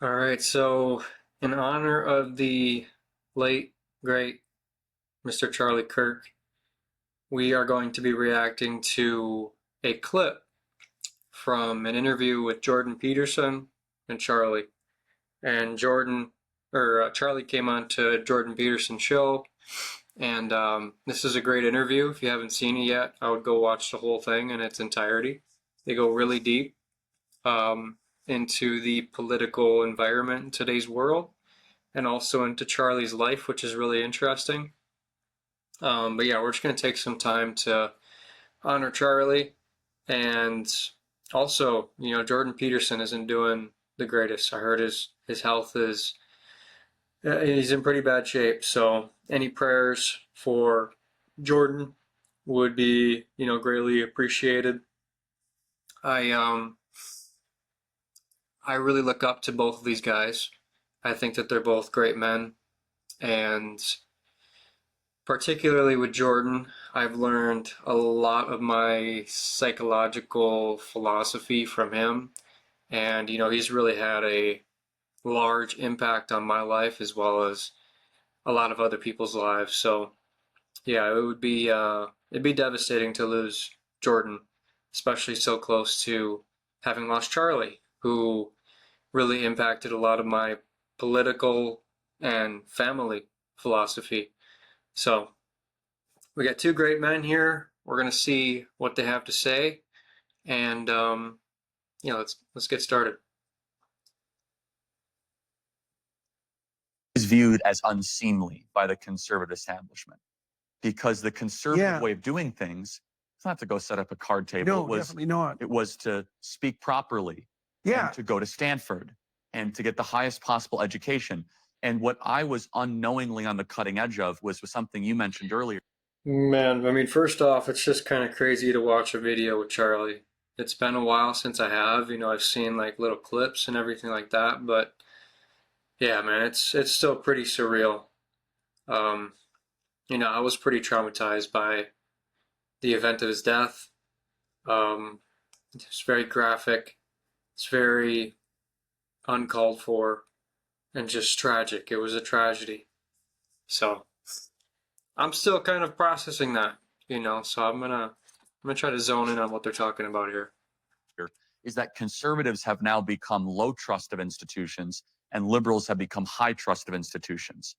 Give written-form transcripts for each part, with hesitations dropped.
All right, so in honor of the late, great Mr. Charlie Kirk, we are going to be reacting to a clip from an interview with Jordan Peterson and Charlie. And Charlie came on to Jordan Peterson's show, and this is a great interview. If you haven't seen it yet, I would go watch the whole thing in its entirety. They go really deep um, into the political environment in today's world and also into Charlie's life, which is really interesting. But yeah, we're just going to take some time to honor Charlie. And also, Jordan Peterson isn't doing the greatest. I heard his health is, he's in pretty bad shape. So any prayers for Jordan would be, greatly appreciated. I, um, I really look up to both of these guys. I think that they're both great men. And particularly with Jordan, I've learned a lot of my psychological philosophy from him. And, he's really had a large impact on my life as well as a lot of other people's lives. So, yeah, it'd be devastating to lose Jordan, especially so close to having lost Charlie, who really impacted a lot of my political and family philosophy. So, we got two great men here. We're gonna see what they have to say, and let's get started. Is viewed as unseemly by the conservative establishment because the conservative way of doing things is not to go set up a card table. No, definitely not. It was to speak properly, and to go to Stanford and to get the highest possible education. And what I was unknowingly on the cutting edge of was something you mentioned earlier. Man, I mean, first off, it's just kind of crazy to watch a video with Charlie. It's been a while since I have, I've seen like little clips and everything like that, but yeah, man, it's still pretty surreal. Um, I was pretty traumatized by the event of his death. It's very graphic. It's very uncalled for and just tragic. It was a tragedy. So I'm still kind of processing that, so I'm gonna try to zone in on what they're talking about here. Is that conservatives have now become low trust of institutions and liberals have become high trust of institutions.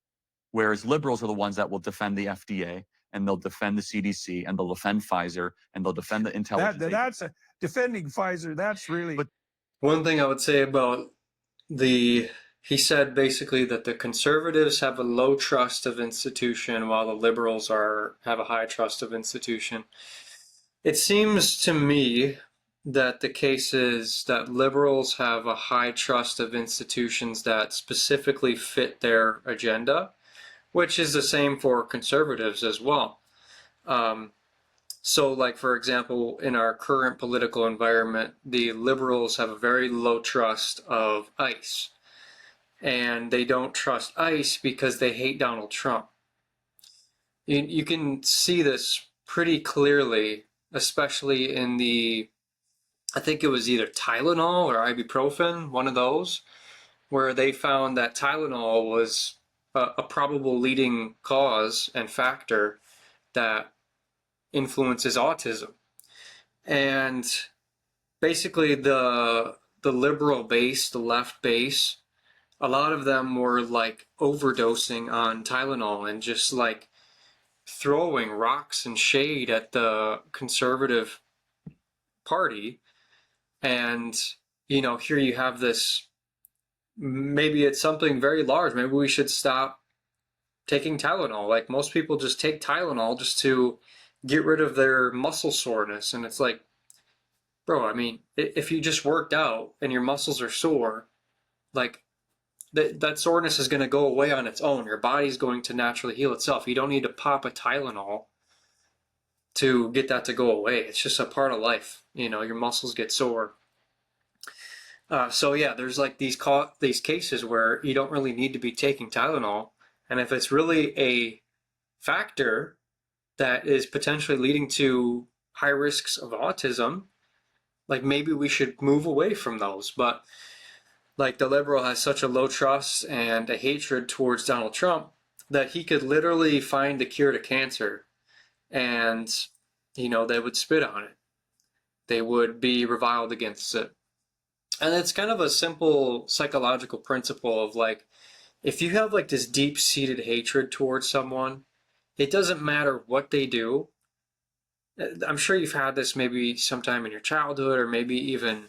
Whereas liberals are the ones that will defend the FDA and they'll defend the CDC and they'll defend Pfizer and they'll defend the intelligence. That's defending Pfizer. That's really. But one thing I would say about he said basically that the conservatives have a low trust of institution while the liberals have a high trust of institution. It seems to me that the case is that liberals have a high trust of institutions that specifically fit their agenda, which is the same for conservatives as well. So, like, for example, in our current political environment, the liberals have a very low trust of ICE. And they don't trust ICE because they hate Donald Trump. You can see this pretty clearly, especially in I think it was either Tylenol or ibuprofen, one of those, where they found that Tylenol was a probable leading cause and factor that influences autism. And basically the liberal base, the left base, a lot of them were like overdosing on Tylenol and just like throwing rocks and shade at the conservative party. And, here you have this, maybe it's something very large. Maybe we should stop taking Tylenol. Like most people just take Tylenol just to get rid of their muscle soreness. And it's like, bro, I mean, if you just worked out and your muscles are sore, like that soreness is going to go away on its own. Your body's going to naturally heal itself. You don't need to pop a Tylenol to get that to go away. It's just a part of life. Your muscles get sore. So yeah, there's like these cases where you don't really need to be taking Tylenol. And if it's really a factor that is potentially leading to high risks of autism, like maybe we should move away from those. But Like the liberal has such a low trust and a hatred towards Donald Trump that he could literally find the cure to cancer and, they would spit on it. They would be reviled against it. And it's kind of a simple psychological principle of like, if you have like this deep-seated hatred towards someone, it doesn't matter what they do. I'm sure you've had this maybe sometime in your childhood or maybe even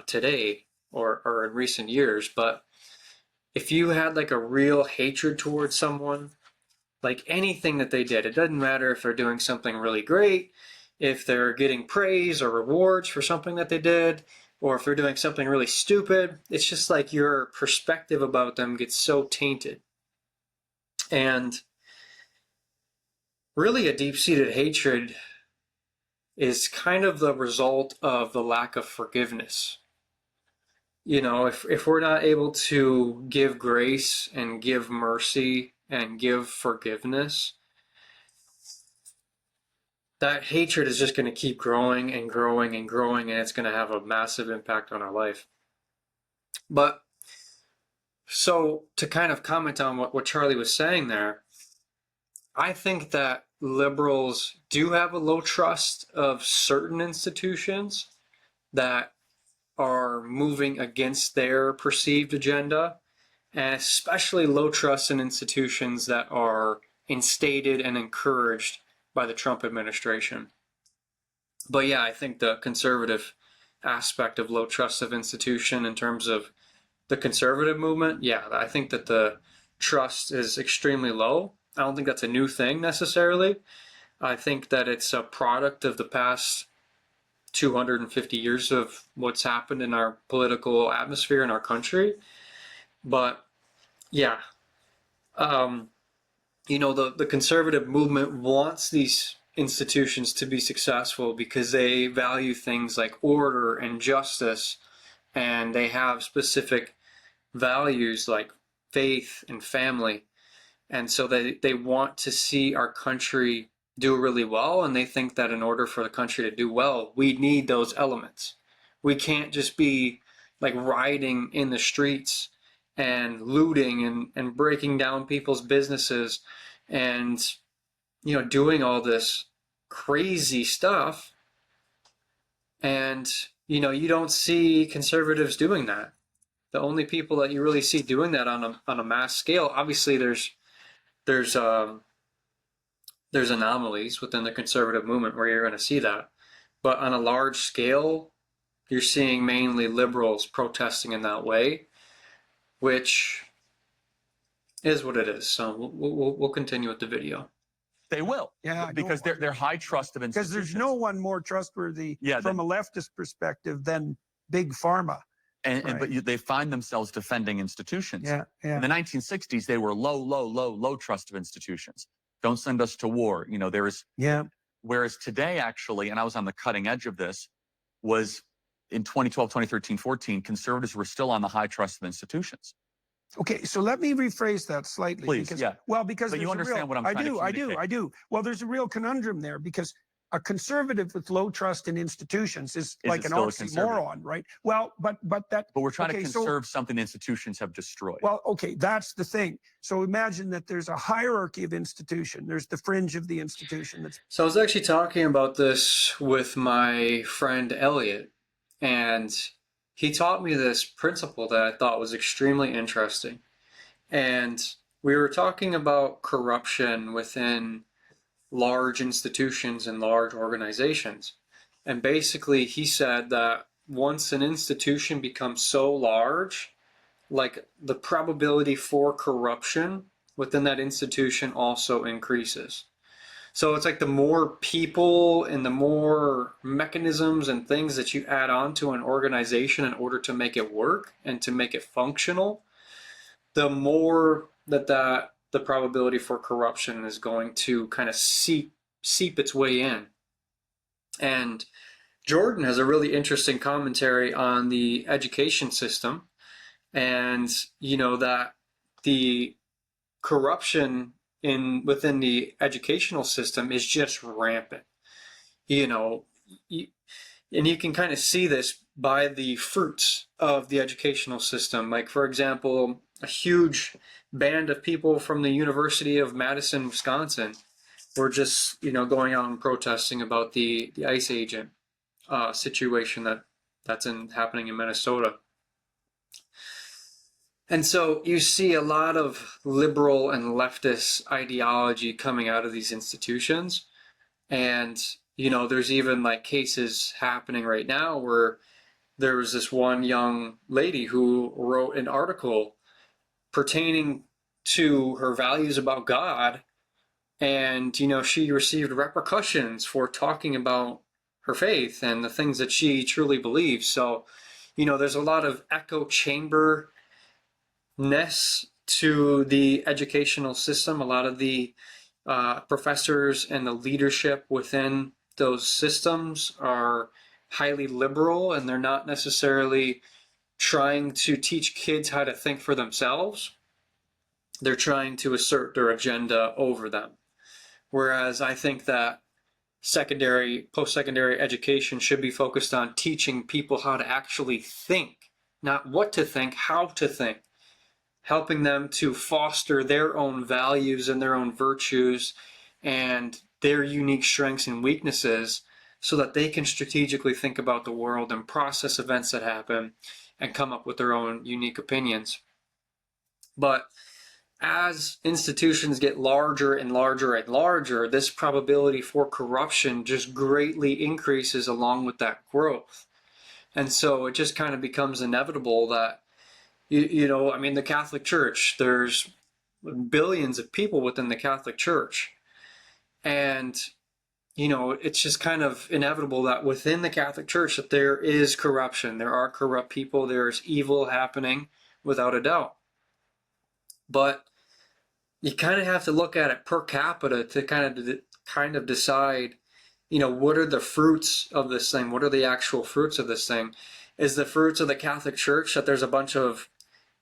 today or in recent years, but if you had like a real hatred towards someone, like anything that they did, it doesn't matter if they're doing something really great, if they're getting praise or rewards for something that they did, or if they're doing something really stupid, it's just like your perspective about them gets so tainted. And really a deep-seated hatred is kind of the result of the lack of forgiveness. If we're not able to give grace and give mercy and give forgiveness, that hatred is just going to keep growing and growing and growing, and it's going to have a massive impact on our life. But so to kind of comment on what Charlie was saying there, I think that liberals do have a low trust of certain institutions that are moving against their perceived agenda, and especially low trust in institutions that are instated and encouraged by the Trump administration. But yeah, I think the conservative aspect of low trust of institution in terms of the conservative movement, yeah, I think that the trust is extremely low. I don't think that's a new thing necessarily. I think that it's a product of the past 250 years of what's happened in our political atmosphere in our country. But yeah, the conservative movement wants these institutions to be successful because they value things like order and justice, and they have specific values like faith and family. And so they want to see our country do really well, and they think that in order for the country to do well, we need those elements. We can't just be like rioting in the streets and looting and breaking down people's businesses and doing all this crazy stuff. And you don't see conservatives doing that. The only people that you really see doing that on a mass scale, obviously there's anomalies within the conservative movement where you're going to see that, but on a large scale, you're seeing mainly liberals protesting in that way, which is what it is. So we'll continue with the video. They will, Yeah, because they're high trust of institutions. Because there's no one more trustworthy from a leftist perspective than big pharma. But they find themselves defending institutions. Yeah. In the 1960s, they were low trust of institutions. Don't send us to war. There is. Yeah. Whereas today, actually, and I was on the cutting edge of this, was in 2012, 2013, 14, conservatives were still on the high trust of institutions. Okay, so let me rephrase that slightly. Please, because, yeah. Well, because but you understand what I'm trying to communicate. I do. Well, there's a real conundrum there because a conservative with low trust in institutions is like an oxymoron, right? Well, but we're trying to conserve something institutions have destroyed. Well, okay, that's the thing. So imagine that there's a hierarchy of institution. There's the fringe of the institution. So I was actually talking about this with my friend Elliot, and he taught me this principle that I thought was extremely interesting. And we were talking about corruption within large institutions and large organizations. And basically he said that once an institution becomes so large, like the probability for corruption within that institution also increases. So it's like the more people and the more mechanisms and things that you add on to an organization in order to make it work and to make it functional, the more that the probability for corruption is going to kind of seep its way in. And Jordan has a really interesting commentary on the education system, and that the corruption within the educational system is just rampant. And you can kind of see this by the fruits of the educational system. Like, for example, a huge band of people from the University of Madison, Wisconsin, were just, going out and protesting about the ICE agent situation that's happening in Minnesota. And so you see a lot of liberal and leftist ideology coming out of these institutions. And, there's even like cases happening right now where there was this one young lady who wrote an article pertaining to her values about God. And, she received repercussions for talking about her faith and the things that she truly believes. So, there's a lot of echo chamber ness to the educational system. A lot of the professors and the leadership within those systems are highly liberal, and they're not necessarily trying to teach kids how to think for themselves. They're trying to assert their agenda over them. Whereas I think that post-secondary education should be focused on teaching people how to actually think, not what to think, how to think, helping them to foster their own values and their own virtues and their unique strengths and weaknesses so that they can strategically think about the world and process events that happen and come up with their own unique opinions. But as institutions get larger and larger and larger, this probability for corruption just greatly increases along with that growth. And so it just kind of becomes inevitable that, the Catholic Church, there's billions of people within the Catholic Church. And, it's just kind of inevitable that within the Catholic Church that there is corruption. There are corrupt people. There's evil happening without a doubt. But you kind of have to look at it per capita to kind of decide, what are the fruits of this thing? What are the actual fruits of this thing? Is the fruits of the Catholic Church that there's a bunch of,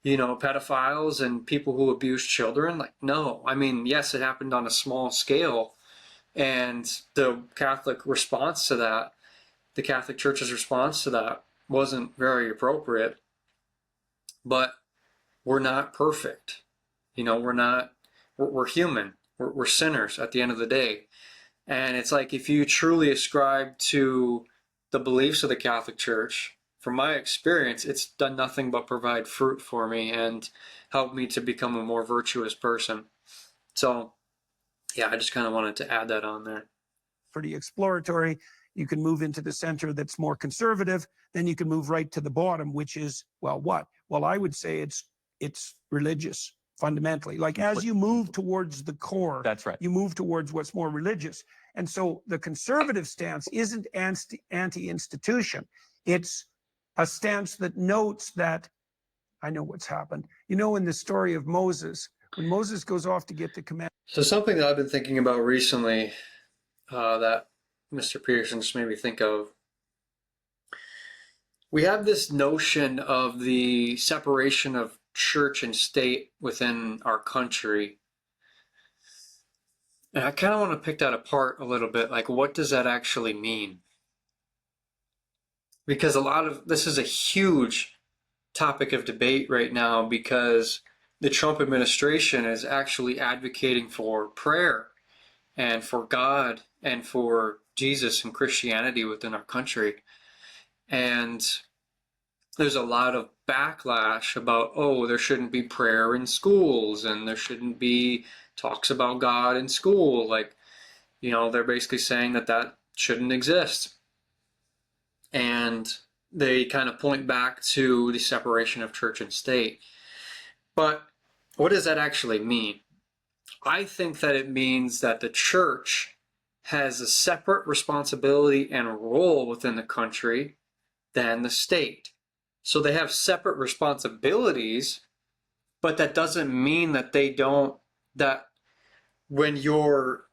pedophiles and people who abuse children? Like, no. I mean, yes, it happened on a small scale. And the Catholic response to that, the Catholic Church's response to that wasn't very appropriate. But we're not perfect. We're human. We're sinners at the end of the day. And it's like, if you truly ascribe to the beliefs of the Catholic Church, from my experience, it's done nothing but provide fruit for me and help me to become a more virtuous person. So, yeah, I just kind of wanted to add that on there. Pretty exploratory. You can move into the center that's more conservative. Then you can move right to the bottom, which is, well, what? Well, I would say it's religious. Fundamentally, like as you move towards the core, that's right, you move towards what's more religious. And so the conservative stance isn't anti-institution. It's a stance that notes that, I know what's happened. In the story of Moses, when Moses goes off to get the command. So something that I've been thinking about recently that Mr. Peterson just made me think of, we have this notion of the separation of church and state within our country. And I kind of want to pick that apart a little bit. Like, what does that actually mean? Because this is a huge topic of debate right now, because the Trump administration is actually advocating for prayer and for God and for Jesus and Christianity within our country. And there's a lot of backlash about, there shouldn't be prayer in schools and there shouldn't be talks about God in school. Like, they're basically saying that shouldn't exist. And they kind of point back to the separation of church and state. But what does that actually mean? I think that it means that the church has a separate responsibility and role within the country than the state. So they have separate responsibilities, but that doesn't mean that that when you're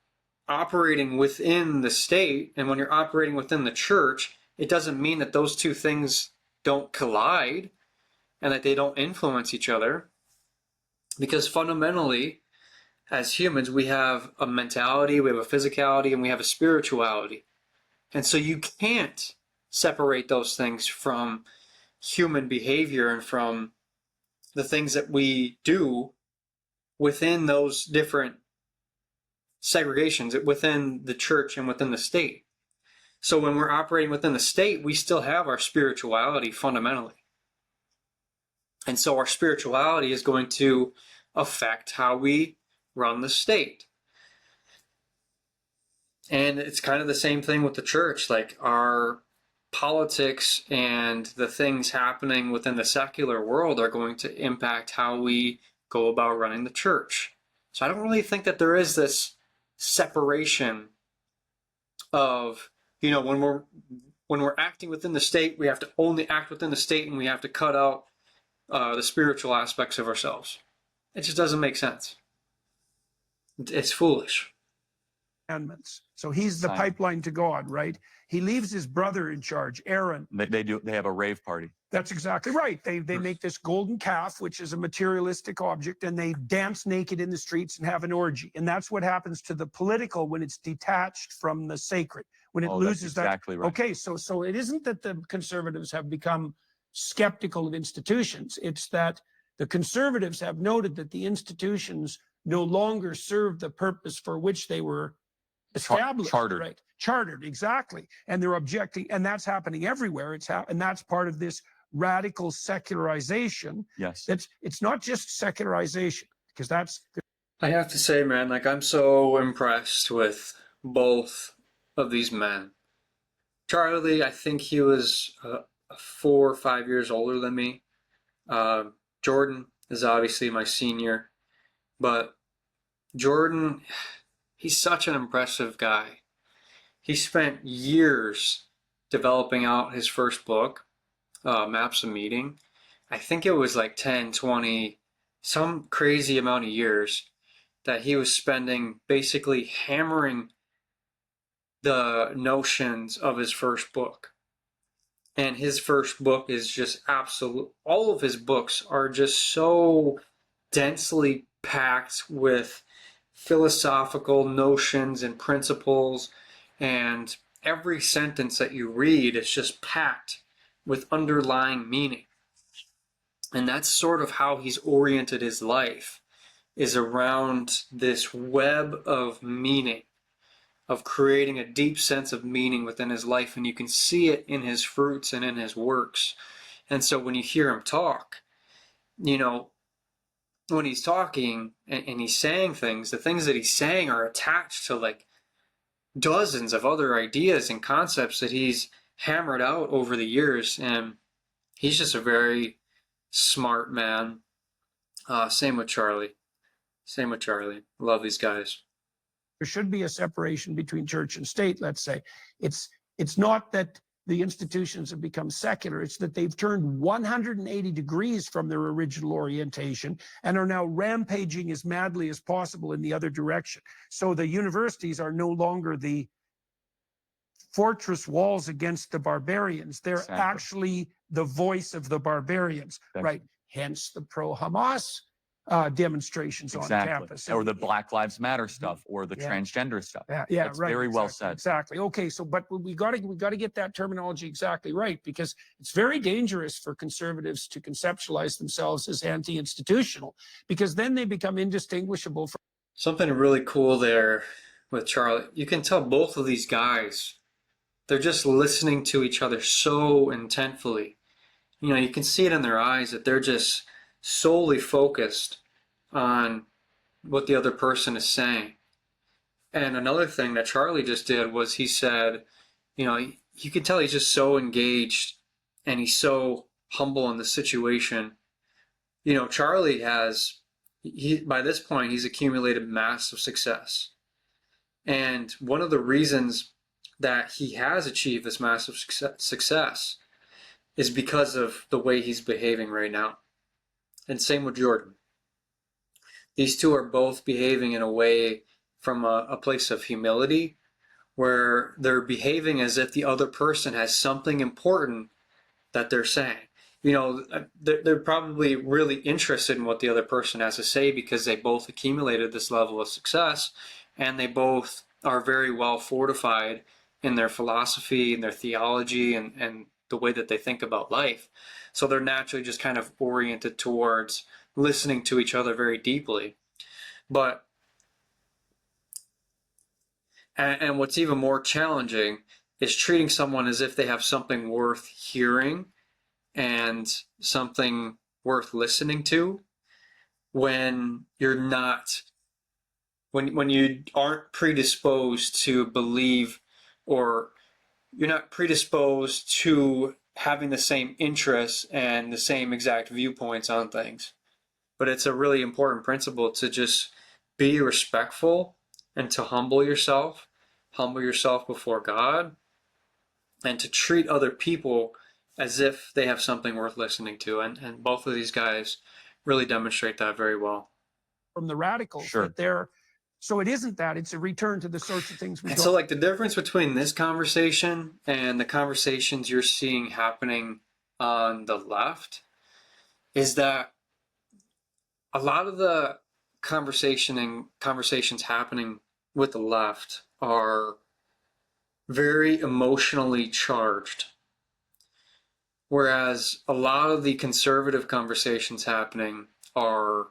operating within the state and when you're operating within the church, it doesn't mean that those two things don't collide and that they don't influence each other. Because fundamentally, as humans, we have a mentality, we have a physicality, and we have a spirituality. And so you can't separate those things from human behavior and from the things that we do within those different segregations within the church and within the state. So when we're operating within the state, we still have our spirituality fundamentally. And so our spirituality is going to affect how we run the state. And it's kind of the same thing with the church. Like our politics and the things happening within the secular world are going to impact how we go about running the church. So I don't really think that there is this separation of, you know, when we're acting within the state, we have to only act within the state, and we have to cut out the spiritual aspects of ourselves. It just doesn't make sense. It's foolish. Commandments. So he's the pipeline to God, right? He leaves his brother in charge, Aaron. They have a rave party. That's exactly right. They make this golden calf, which is a materialistic object, and they dance naked in the streets and have an orgy. And that's what happens to the political when it's detached from the sacred, when it loses that. Exactly right. Okay, so it isn't that the conservatives have become skeptical of institutions. It's that the conservatives have noted that the institutions no longer serve the purpose for which they were established. Chartered. Right. Chartered, exactly. And they're objecting, and that's happening everywhere. And that's part of this radical secularization. Yes. It's not just secularization, because that's. I have to say, man, like I'm so impressed with both of these men. Charlie, I think he was 4 or 5 years older than me. Jordan is obviously my senior, but Jordan, he's such an impressive guy. He spent years developing out his first book, Maps of Meaning. I think it was like 10, 20, some crazy amount of years that he was spending basically hammering the notions of his first book. And his first book is just absolute. All of his books are just so densely packed with philosophical notions and principles, and every sentence that you read is just packed with underlying meaning. And that's sort of how he's oriented his life, is around this web of meaning, of creating a deep sense of meaning within his life. And you can see it in his fruits and in his works. And so when you hear him talk, you know, when he's talking and he's saying things, the things that he's saying are attached to like dozens of other ideas and concepts that he's hammered out over the years. And he's just a very smart man. Same with Charlie. Love these guys. There should be a separation between church and state, let's say. It's not that the institutions have become secular, it's that they've turned 180 degrees from their original orientation and are now rampaging as madly as possible in the other direction. So the universities are no longer the fortress walls against the barbarians. They're actually the voice of the barbarians, right? Hence the pro-Hamas demonstrations on campus. Or the Black Lives Matter stuff, or the transgender stuff. That's right. Very well said. Exactly. Okay, so but we got to get that terminology exactly right, because it's very dangerous for conservatives to conceptualize themselves as anti-institutional, because then they become indistinguishable from. Something really cool there with Charlie. You can tell both of these guys, they're just listening to each other so intentfully. You know, you can see it in their eyes that they're just solely focused on what the other person is saying. And another thing that Charlie just did was he said, you know, you can tell he's just so engaged and he's so humble in the situation. You know, Charlie by this point, he's accumulated massive success. And one of the reasons that he has achieved this massive success is because of the way he's behaving right now. And same with Jordan. These two are both behaving in a way from a place of humility, where they're behaving as if the other person has something important that they're saying. You know, they're probably really interested in what the other person has to say, because they both accumulated this level of success, and they both are very well fortified in their philosophy and their theology and the way that they think about life. So they're naturally just kind of oriented towards listening to each other very deeply. But and what's even more challenging is treating someone as if they have something worth hearing and something worth listening to when you're not, when you aren't predisposed to believe, or you're not predisposed to having the same interests and the same exact viewpoints on things. But it's a really important principle to just be respectful and to humble yourself before God, and to treat other people as if they have something worth listening to. And both of these guys really demonstrate that very well. From the radicals, Sure. that they're, so it isn't that, it's a return to the sorts of things we And don't. so, like, the difference between this conversation and the conversations you're seeing happening on the left is that a lot of the conversations happening with the left are very emotionally charged, whereas a lot of the conservative conversations happening are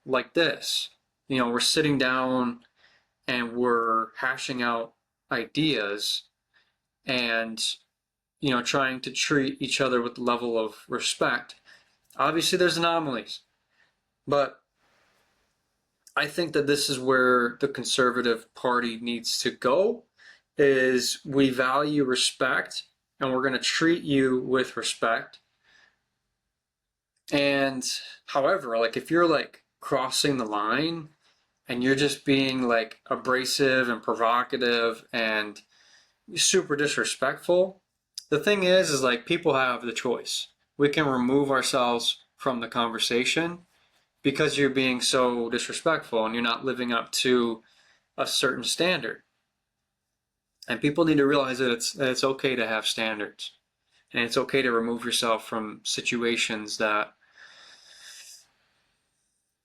like this. You know, we're sitting down and we're hashing out ideas and, you know, trying to treat each other with the level of respect. Obviously, there's anomalies, but I think that this is where the Conservative Party needs to go, is we value respect and we're going to treat you with respect. And however, like, if you're like crossing the line and you're just being like abrasive and provocative and super disrespectful, the thing is like, people have the choice. We can remove ourselves from the conversation because you're being so disrespectful and you're not living up to a certain standard. And people need to realize that it's okay to have standards, and it's okay to remove yourself from situations that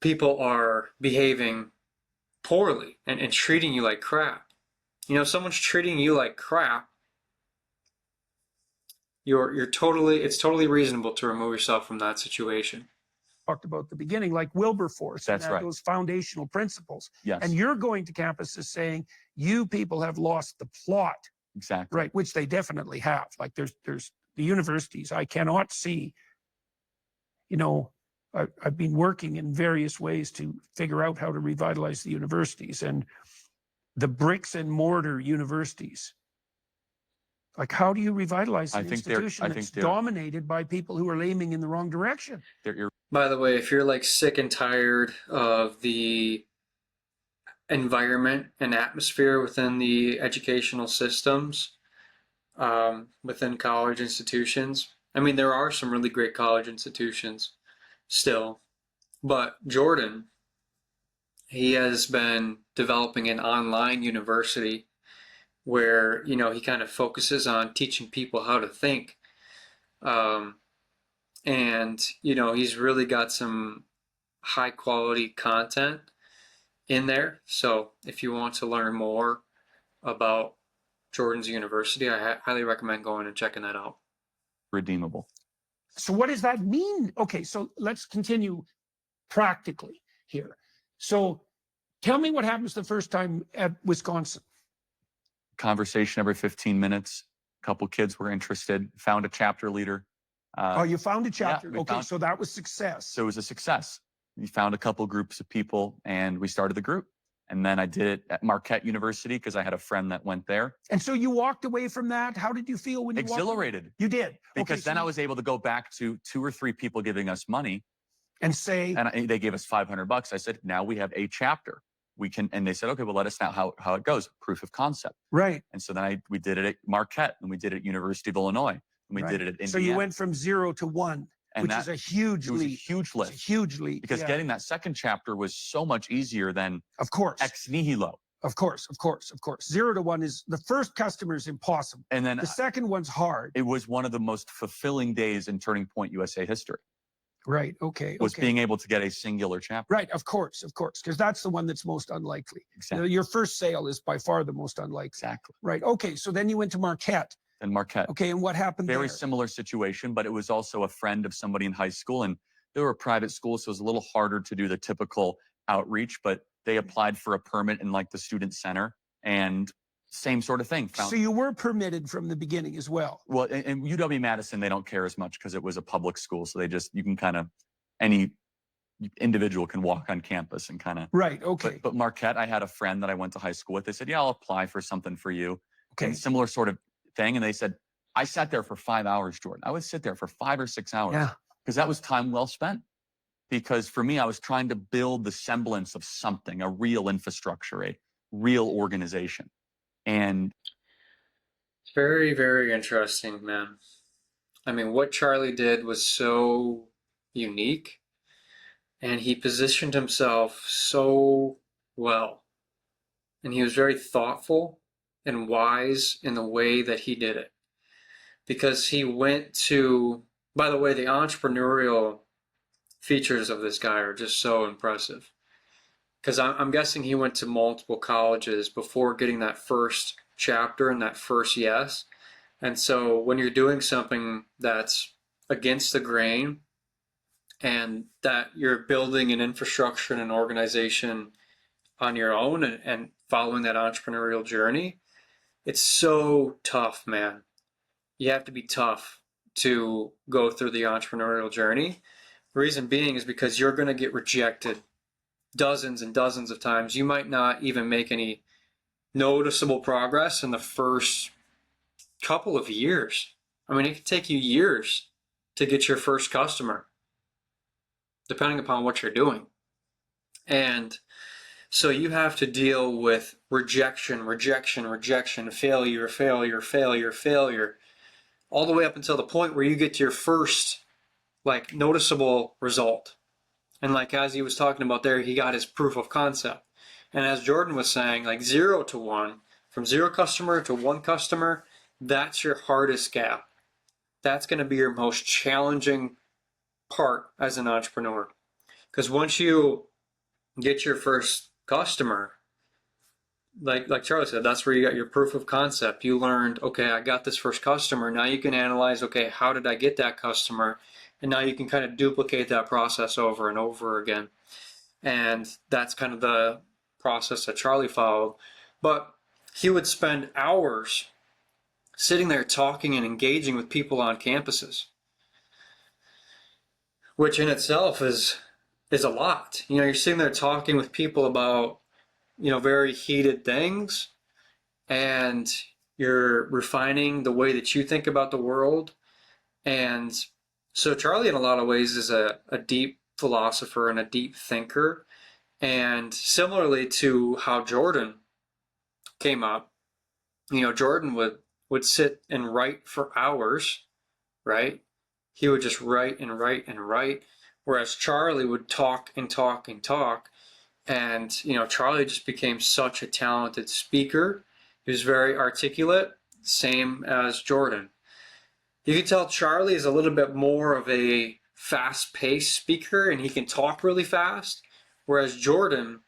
people are behaving poorly and treating you like crap. You know, if someone's treating you like crap, it's totally reasonable to remove yourself from that situation. Talked about at the beginning, like Wilberforce, That's and right. those foundational principles. Yes. And you're going to campuses saying, you people have lost the plot, Exactly. right? Which they definitely have. Like there's the universities, I cannot see, you know, I've been working in various ways to figure out how to revitalize the universities, and the bricks and mortar universities. Like, how do you revitalize an institution that's dominated by people who are aiming in the wrong direction? By the way, if you're like sick and tired of the environment and atmosphere within the educational systems, within college institutions, I mean, there are some really great college institutions still, but Jordan, he has been developing an online university where, you know, he kind of focuses on teaching people how to think. And, you know, he's really got some high quality content in there. So if you want to learn more about Jordan's University, I highly recommend going and checking that out. Redeemable. So what does that mean? Okay, so let's continue practically here. So tell me what happens the first time at Wisconsin. Conversation every 15 minutes. A couple kids were interested, found a chapter leader. Oh, you found a chapter. Yeah, okay, so that was success. So it was a success. We found a couple groups of people and we started the group. And then I did it at Marquette University because I had a friend that went there. And so you walked away from that. How did you feel when you Exhilarated. Walked away? You did. Because then I was able to go back to 2 or 3 people giving us money. And say. And they gave us $500. I said, now we have a chapter. We can, and they said, okay, well, let us know how it goes. Proof of concept. Right. And so then we did it at Marquette, and we did it at University of Illinois, and we did it at Indiana. So you went from 0 to 1, which is a huge leap. It was a huge lift. It's a huge leap. Because getting that second chapter was so much easier than of course ex nihilo. Of course. 0 to 1 is the first customer is impossible. And then the second one's hard. It was one of the most fulfilling days in Turning Point USA history. Right. Okay. was Okay. being able to get a singular chapter. Right. Of course. Because that's the one that's most unlikely. Exactly. Your first sale is by far the most unlikely. Exactly. Right. Okay. So then you went to Marquette. And Marquette. Okay. And what happened Very there? similar situation, but it was also a friend of somebody in high school, and they were a private school, so it was a little harder to do the typical outreach, but they applied for a permit in like the student center, and same sort of thing. So you were permitted from the beginning as well. Well, in UW-Madison, they don't care as much because it was a public school, so you can kind of, any individual can walk on campus and kind of. Right. Okay. But Marquette, I had a friend that I went to high school with. They said, yeah, I'll apply for something for you. Okay. And similar sort of thing. And they said, I sat there for 5 hours, Jordan. I would sit there for 5 or 6 hours. Yeah. Because that was time well spent. Because for me, I was trying to build the semblance of something, a real infrastructure, a real organization. And It's very, very interesting, man. I mean, what Charlie did was so unique, and he positioned himself so well. And he was very thoughtful and wise in the way that he did it. Because he went to, by the way, the entrepreneurial features of this guy are just so impressive. Because I'm guessing he went to multiple colleges before getting that first chapter and that first yes. And so when you're doing something that's against the grain and that you're building an infrastructure and an organization on your own and following that entrepreneurial journey, it's so tough, man. You have to be tough to go through the entrepreneurial journey. The reason being is because you're going to get rejected dozens and dozens of times. You might not even make any noticeable progress in the first couple of years. I mean, it could take you years to get your first customer, depending upon what you're doing. And so you have to deal with rejection, failure, all the way up until the point where you get to your first like noticeable result. And like as he was talking about there, he got his proof of concept. And as Jordan was saying, like 0 to 1, from 0 customer to 1 customer, that's your hardest gap. That's going to be your most challenging part as an entrepreneur. Because once you get your first customer, like Charlie said, that's where you got your proof of concept. You learned, okay, I got this first customer. Now you can analyze, okay, how did I get that customer? And now you can kind of duplicate that process over and over again. And that's kind of the process that Charlie followed. But he would spend hours sitting there talking and engaging with people on campuses, which in itself is a lot. You know, you're sitting there talking with people about, you know, very heated things, and you're refining the way that you think about the world. And so Charlie, in a lot of ways, is a deep philosopher and a deep thinker. And similarly to how Jordan came up, you know, Jordan would sit and write for hours, right? He would just write and write and write, whereas Charlie would talk and talk and talk. And, you know, Charlie just became such a talented speaker. He was very articulate, same as Jordan. You can tell Charlie is a little bit more of a fast-paced speaker, and he can talk really fast, whereas Jordan,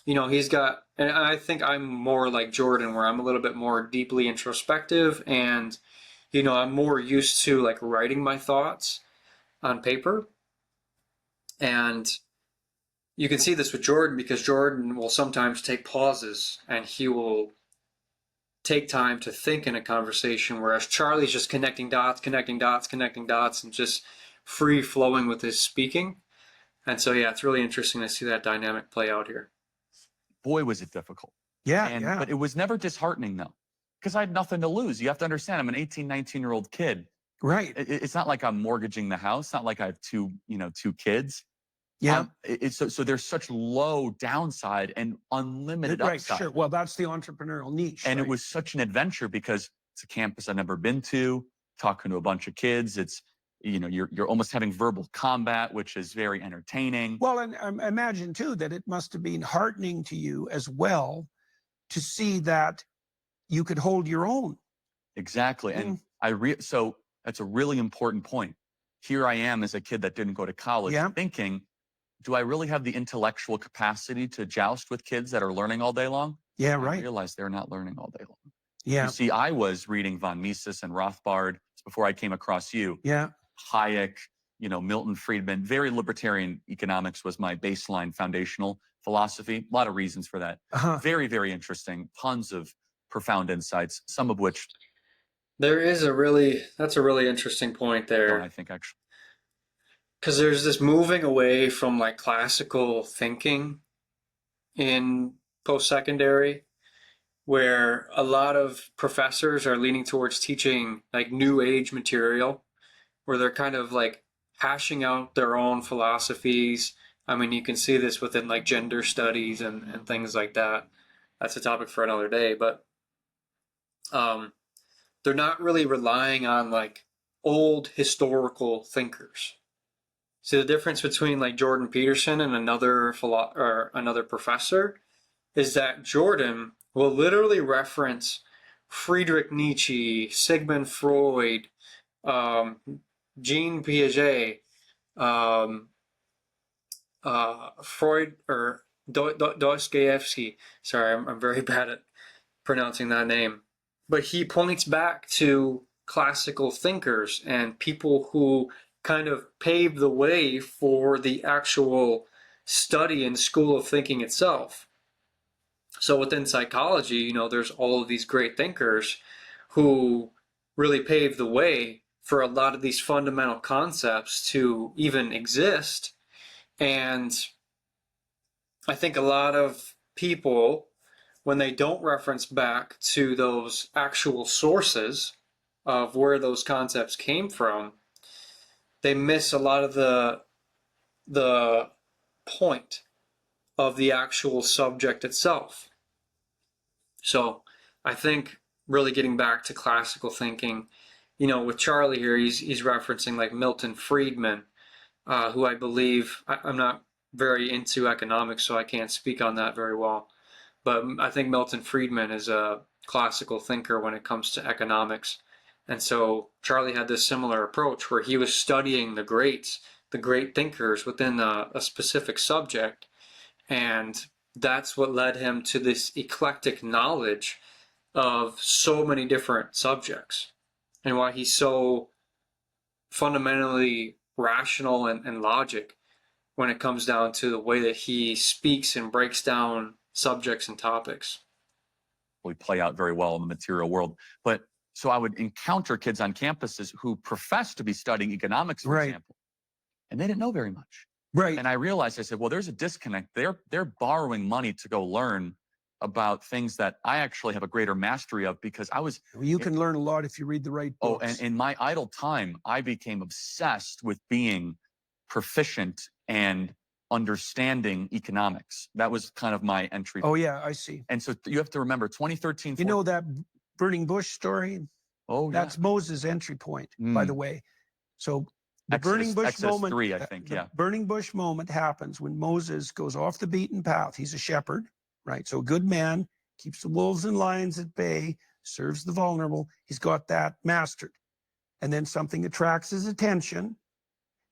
you know, he's got, and I think I'm more like Jordan, where I'm a little bit more deeply introspective, and, you know, I'm more used to like writing my thoughts on paper. And you can see this with Jordan, because Jordan will sometimes take pauses and he will take time to think in a conversation, whereas Charlie's just connecting dots, and just free flowing with his speaking. And so, yeah, it's really interesting to see that dynamic play out here. boy, was it difficult. Yeah, But it was never disheartening, though, because I had nothing to lose. You have to understand, I'm an 18, 19-year-old kid. Right. It's not like I'm mortgaging the house. It's not like I have two kids. Yeah. So there's such low downside and unlimited Right. upside. Sure. Well, that's the entrepreneurial niche. And right? it was such an adventure because it's a campus I've never been to, talking to a bunch of kids. It's, you're almost having verbal combat, which is very entertaining. Well, and imagine too that it must have been heartening to you as well to see that you could hold your own. Exactly. And so that's a really important point. here I am as a kid that didn't go to college Yeah. thinking, do I really have the intellectual capacity to joust with kids that are learning all day long? Yeah, I right. realized they're not learning all day long. Yeah. You see, I was reading von Mises and Rothbard before I came across you. Yeah. Hayek, Milton Friedman. Very libertarian economics was my baseline foundational philosophy. A lot of reasons for that. Uh-huh. Very, very interesting. Tons of profound insights, some of which that's a really interesting point don't, there. I think, actually. Because there's this moving away from like classical thinking in post-secondary, where a lot of professors are leaning towards teaching like new age material, where they're kind of like hashing out their own philosophies. I mean, you can see this within like gender studies and things like that. That's a topic for another day, but they're not really relying on like old historical thinkers. See, the difference between like Jordan Peterson and another professor is that Jordan will literally reference Friedrich Nietzsche, Sigmund Freud, Jean Piaget, Freud, or Dostoevsky. Sorry, I'm very bad at pronouncing that name. But he points back to classical thinkers and people who kind of paved the way for the actual study and school of thinking itself. So within psychology, there's all of these great thinkers who really paved the way for a lot of these fundamental concepts to even exist. And I think a lot of people, when they don't reference back to those actual sources of where those concepts came from, they miss a lot of the point of the actual subject itself. So I think really getting back to classical thinking, with Charlie here, he's referencing like Milton Friedman, who I believe, I'm not very into economics, so I can't speak on that very well. But I think Milton Friedman is a classical thinker when it comes to economics. And so Charlie had this similar approach where he was studying the greats, the great thinkers within a specific subject. And that's what led him to this eclectic knowledge of so many different subjects, and why he's so fundamentally rational and logic when it comes down to the way that he speaks and breaks down subjects and topics. We play out very well in the material world. But so I would encounter kids on campuses who profess to be studying economics, for example, and they didn't know very much. Right. And I realized, I said, well, there's a disconnect. They're borrowing money to go learn about things that I actually have a greater mastery of, because You can learn a lot if you read the right books. Oh, and in my idle time, I became obsessed with being proficient and understanding economics. That was kind of my entry. Oh, yeah, I see. And so you have to remember 2013. You know that burning bush story? Oh, yeah. That's Moses' entry point, by the way. So the burning bush Exodus moment, 3, I think, the burning bush moment happens when Moses goes off the beaten path. He's a shepherd, right? So a good man, keeps the wolves and lions at bay, serves the vulnerable. He's got that mastered. And then something attracts his attention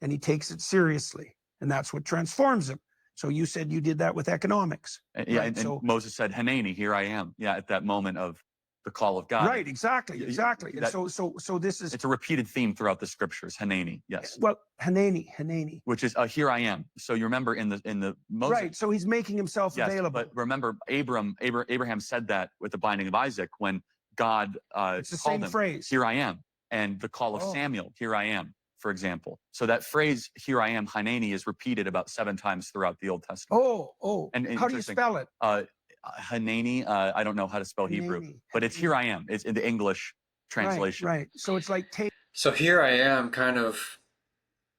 and he takes it seriously. And that's what transforms him. So you said you did that with economics. Yeah, right? and Moses said, Hanani, here I am. Yeah, at that moment of the call of God. Right, exactly. And so this is... It's a repeated theme throughout the scriptures, Hanani, yes. Well, Hanani. Which is, here I am. So you remember in the Moses... Right, so he's making himself available. But remember, Abraham said that with the binding of Isaac when God it's the same phrase. Here I am. And the call of Samuel, here I am, for example. So that phrase, here I am, Hanani, is repeated about 7 times throughout the Old Testament. And how do you spell it? Hanani, I don't know how to spell Hebrew, but it's here I am. It's in the English translation. Right. So it's like So here I am, kind of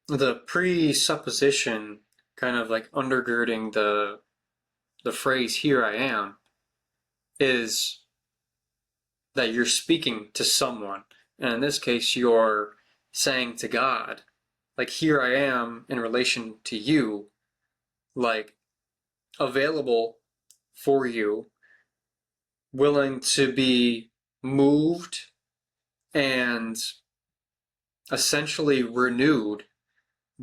the presupposition, kind of like undergirding the phrase here I am, is that you're speaking to someone. And in this case, you're saying to God, like, here I am in relation to you, like, available for you, willing to be moved and essentially renewed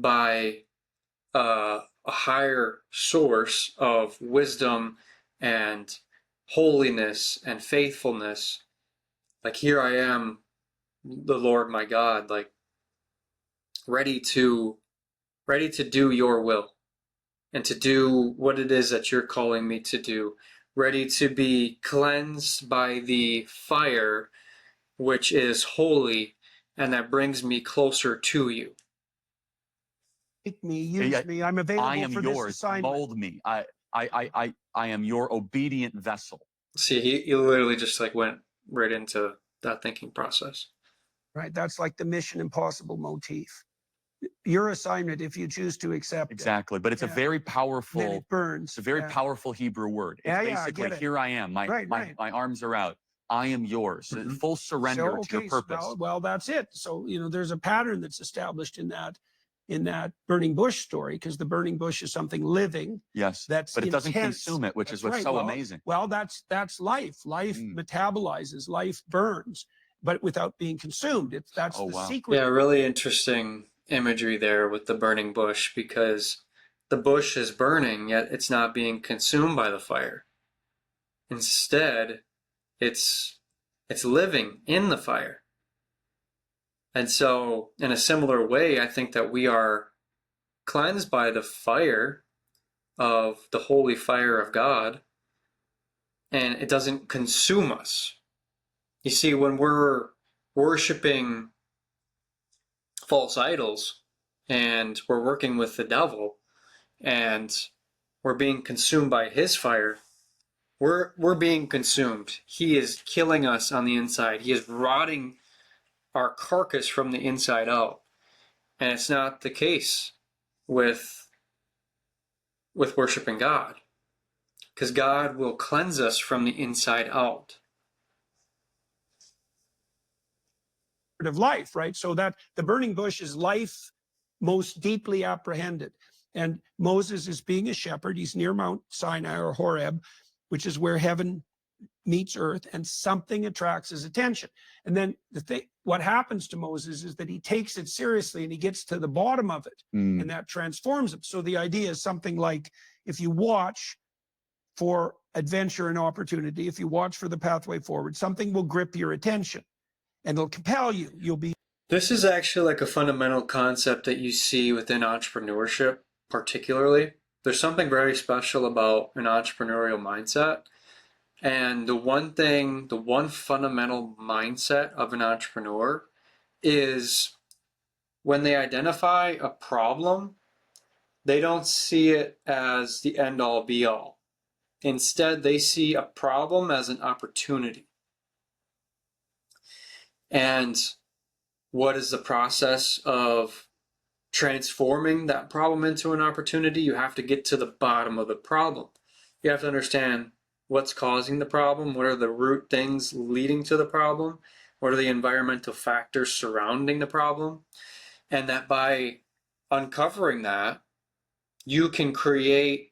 by a higher source of wisdom and holiness and faithfulness. Like, here I am, the Lord my God, like ready to do your will and to do what it is that you're calling me to do, ready to be cleansed by the fire which is holy and that brings me closer to you. Take me, use me. I'm available I am for yours. this assignment. Mold me. I am your obedient vessel. See, he literally just like went right into that thinking process. Right. That's like the Mission Impossible motif. Your assignment, if you choose to accept Exactly. But it's a very it, then powerful, it burns. it's a very powerful Hebrew word. It's I basically, get it. here I am. My arms are out. I am yours. Full surrender to your purpose. Well, that's it. So, there's a pattern that's established in that burning bush story, because the burning bush is something living. Yes. That's but it doesn't intense. consume it, which That's is what's right. so amazing. Well, that's life. Life metabolizes, life burns, but without being consumed. That's the secret. Yeah, really interesting imagery there with the burning bush, because the bush is burning, yet it's not being consumed by the fire. Instead, it's living in the fire. And so, in a similar way, I think that we are cleansed by the fire of the holy fire of God, and it doesn't consume us. You see, when we're worshiping false idols and we're working with the devil and we're being consumed by his fire, we're being consumed. He is killing us on the inside. He is rotting our carcass from the inside out. And it's not the case with worshiping God, because God will cleanse us from the inside out. Of life, right? So that the burning bush is life most deeply apprehended. And Moses is being a shepherd. He's near Mount Sinai or Horeb, which is where heaven meets earth, and something attracts his attention. And then what happens to Moses is that he takes it seriously and he gets to the bottom of it, and that transforms him. So the idea is something like, if you watch for adventure and opportunity, if you watch for the pathway forward, something will grip your attention and it'll compel you. You'll be. This is actually like a fundamental concept that you see within entrepreneurship, particularly. There's something very special about an entrepreneurial mindset. And the one fundamental mindset of an entrepreneur is, when they identify a problem, they don't see it as the end all be all. Instead, they see a problem as an opportunity. And what is the process of transforming that problem into an opportunity? You have to get to the bottom of the problem. You have to understand what's causing the problem, what are the root things leading to the problem, what are the environmental factors surrounding the problem, and that by uncovering that, you can create,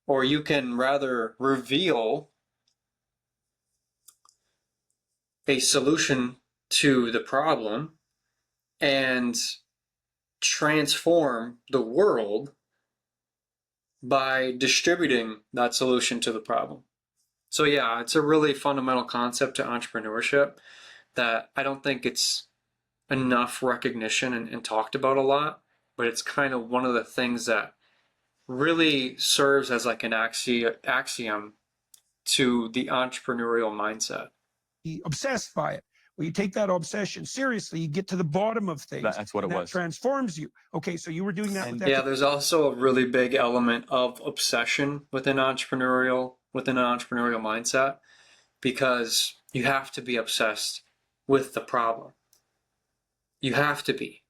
or you can rather reveal, a solution to the problem and transform the world by distributing that solution to the problem. So yeah, it's a really fundamental concept to entrepreneurship that I don't think it's enough recognition and talked about a lot, but it's kind of one of the things that really serves as like an axiom to the entrepreneurial mindset. Be obsessed by it. Well, you take that obsession seriously, you get to the bottom of things. That's what it was. That transforms you. Okay, so you were doing that with that. Yeah, there's also a really big element of obsession within an entrepreneurial mindset, because you have to be obsessed with the problem. You have to be.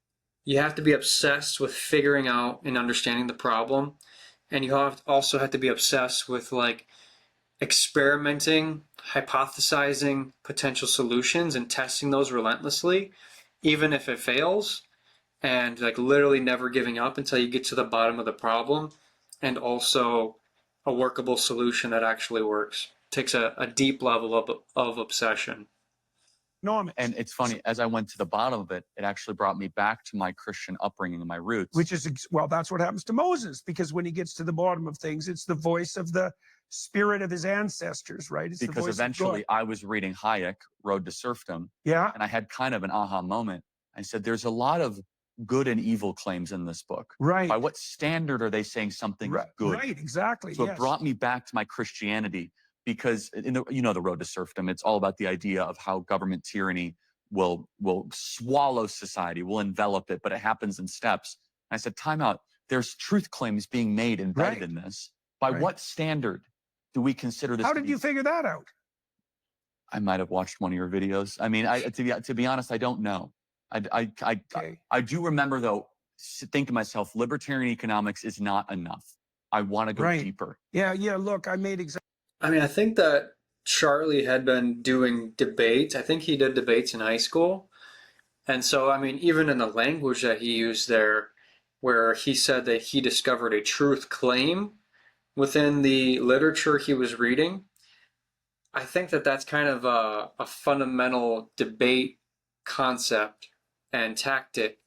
You have to be obsessed with figuring out and understanding the problem, and you also have to be obsessed with like experimenting, hypothesizing potential solutions and testing those relentlessly, even if it fails, and like literally never giving up until you get to the bottom of the problem, and also a workable solution that actually works. It takes a deep level of obsession. economics. And it's funny, as I went to the bottom of it, it actually brought me back to my Christian upbringing and my roots. Which is, well, that's what happens to Moses, because when he gets to the bottom of things, it's the voice of the spirit of his ancestors, right? It's because the voice eventually of God. I was reading Hayek, Road to Serfdom, Yeah, and I had kind of an aha moment. I said, there's a lot of good and evil claims in this book. right. By what standard are they saying something is good? Right, exactly. So yes. it brought me back to my Christianity, because you know the Road to Serfdom. It's all about the idea of how government tyranny will swallow society, will envelop it, but it happens in steps. And I said, time out. There's truth claims being made embedded in this. By what standard do we consider this? How did you figure that out? I might have watched one of your videos. I mean, to be honest, I don't know. I do remember, though, think to myself, libertarian economics is not enough. I want to go deeper. Yeah, look, I made exactly. I mean, I think that Charlie had been doing debates. I think he did debates in high school. And so, I mean, even in the language that he used there, where he said that he discovered a truth claim within the literature he was reading, I think that that's kind of a fundamental debate concept and tactic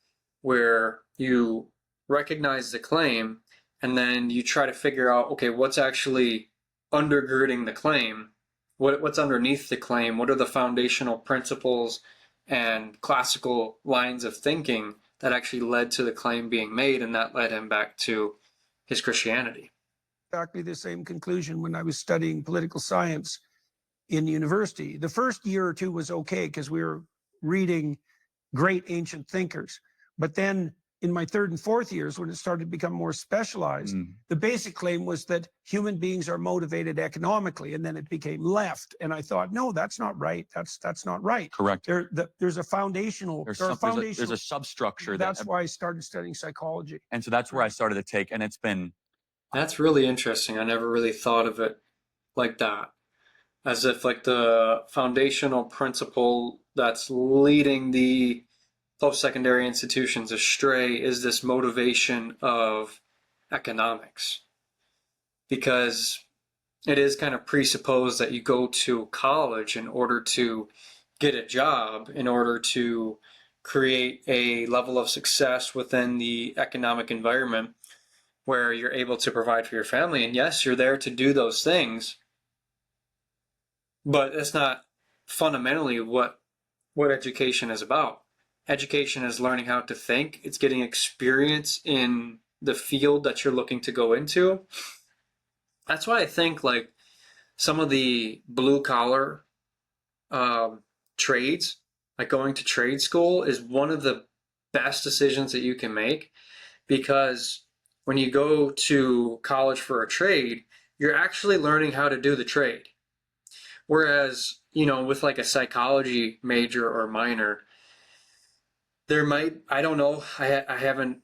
where you recognize the claim and then you try to figure out, okay, what's actually undergirding the claim? What's underneath the claim? What are the foundational principles and classical lines of thinking that actually led to the claim being made, and that led him back to his Christianity? Exactly the same conclusion when I was studying political science in university. The first year or two was okay because we were reading great ancient thinkers. But then in my third and fourth years, when it started to become more specialized, the basic claim was that human beings are motivated economically, and then it became left. And I thought, no, that's not right. That's not right. Correct. There's a foundational. There's a substructure. That's why I started studying psychology. And so that's where I started to take, and it's been. That's really interesting. I never really thought of it like that. As if like the foundational principle that's leading the post-secondary institutions astray is this motivation of economics. Because it is kind of presupposed that you go to college in order to get a job, in order to create a level of success within the economic environment where you're able to provide for your family. And yes, you're there to do those things, but it's not fundamentally what education is about. Education is learning how to think. It's getting experience in the field that you're looking to go into. That's why I think like some of the blue collar trades, like going to trade school, is one of the best decisions that you can make, because when you go to college for a trade, you're actually learning how to do the trade. Whereas, you know, with like a psychology major or minor, there might, I don't know, I haven't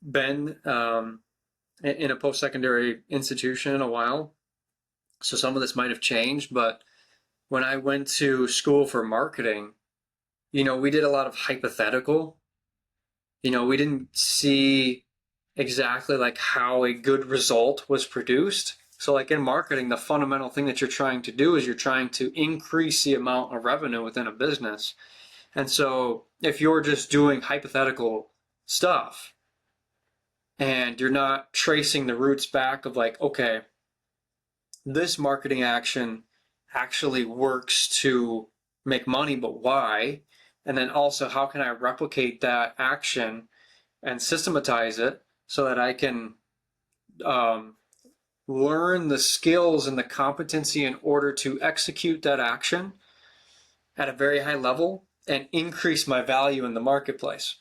been in a post-secondary institution in a while, so some of this might have changed, but when I went to school for marketing, you know, we did a lot of hypothetical. You know, we didn't see exactly like how a good result was produced. So like in marketing, the fundamental thing that you're trying to do is you're trying to increase the amount of revenue within a business. And so if you're just doing hypothetical stuff and you're not tracing the roots back of like, okay, this marketing action actually works to make money, but why? And then also, how can I replicate that action and systematize it so that I can learn the skills and the competency in order to execute that action at a very high level and increase my value in the marketplace.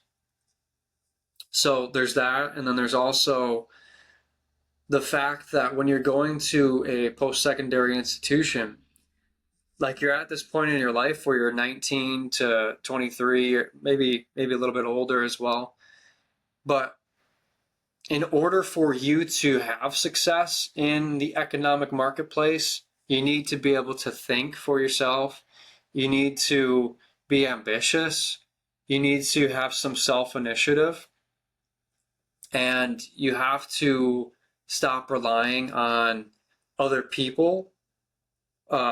So there's that. And then there's also the fact that when you're going to a post-secondary institution, like you're at this point in your life where you're 19 to 23, or maybe a little bit older as well. But in order for you to have success in the economic marketplace, you need to be able to think for yourself. You need to be ambitious. You need to have some self-initiative. And you have to stop relying on other people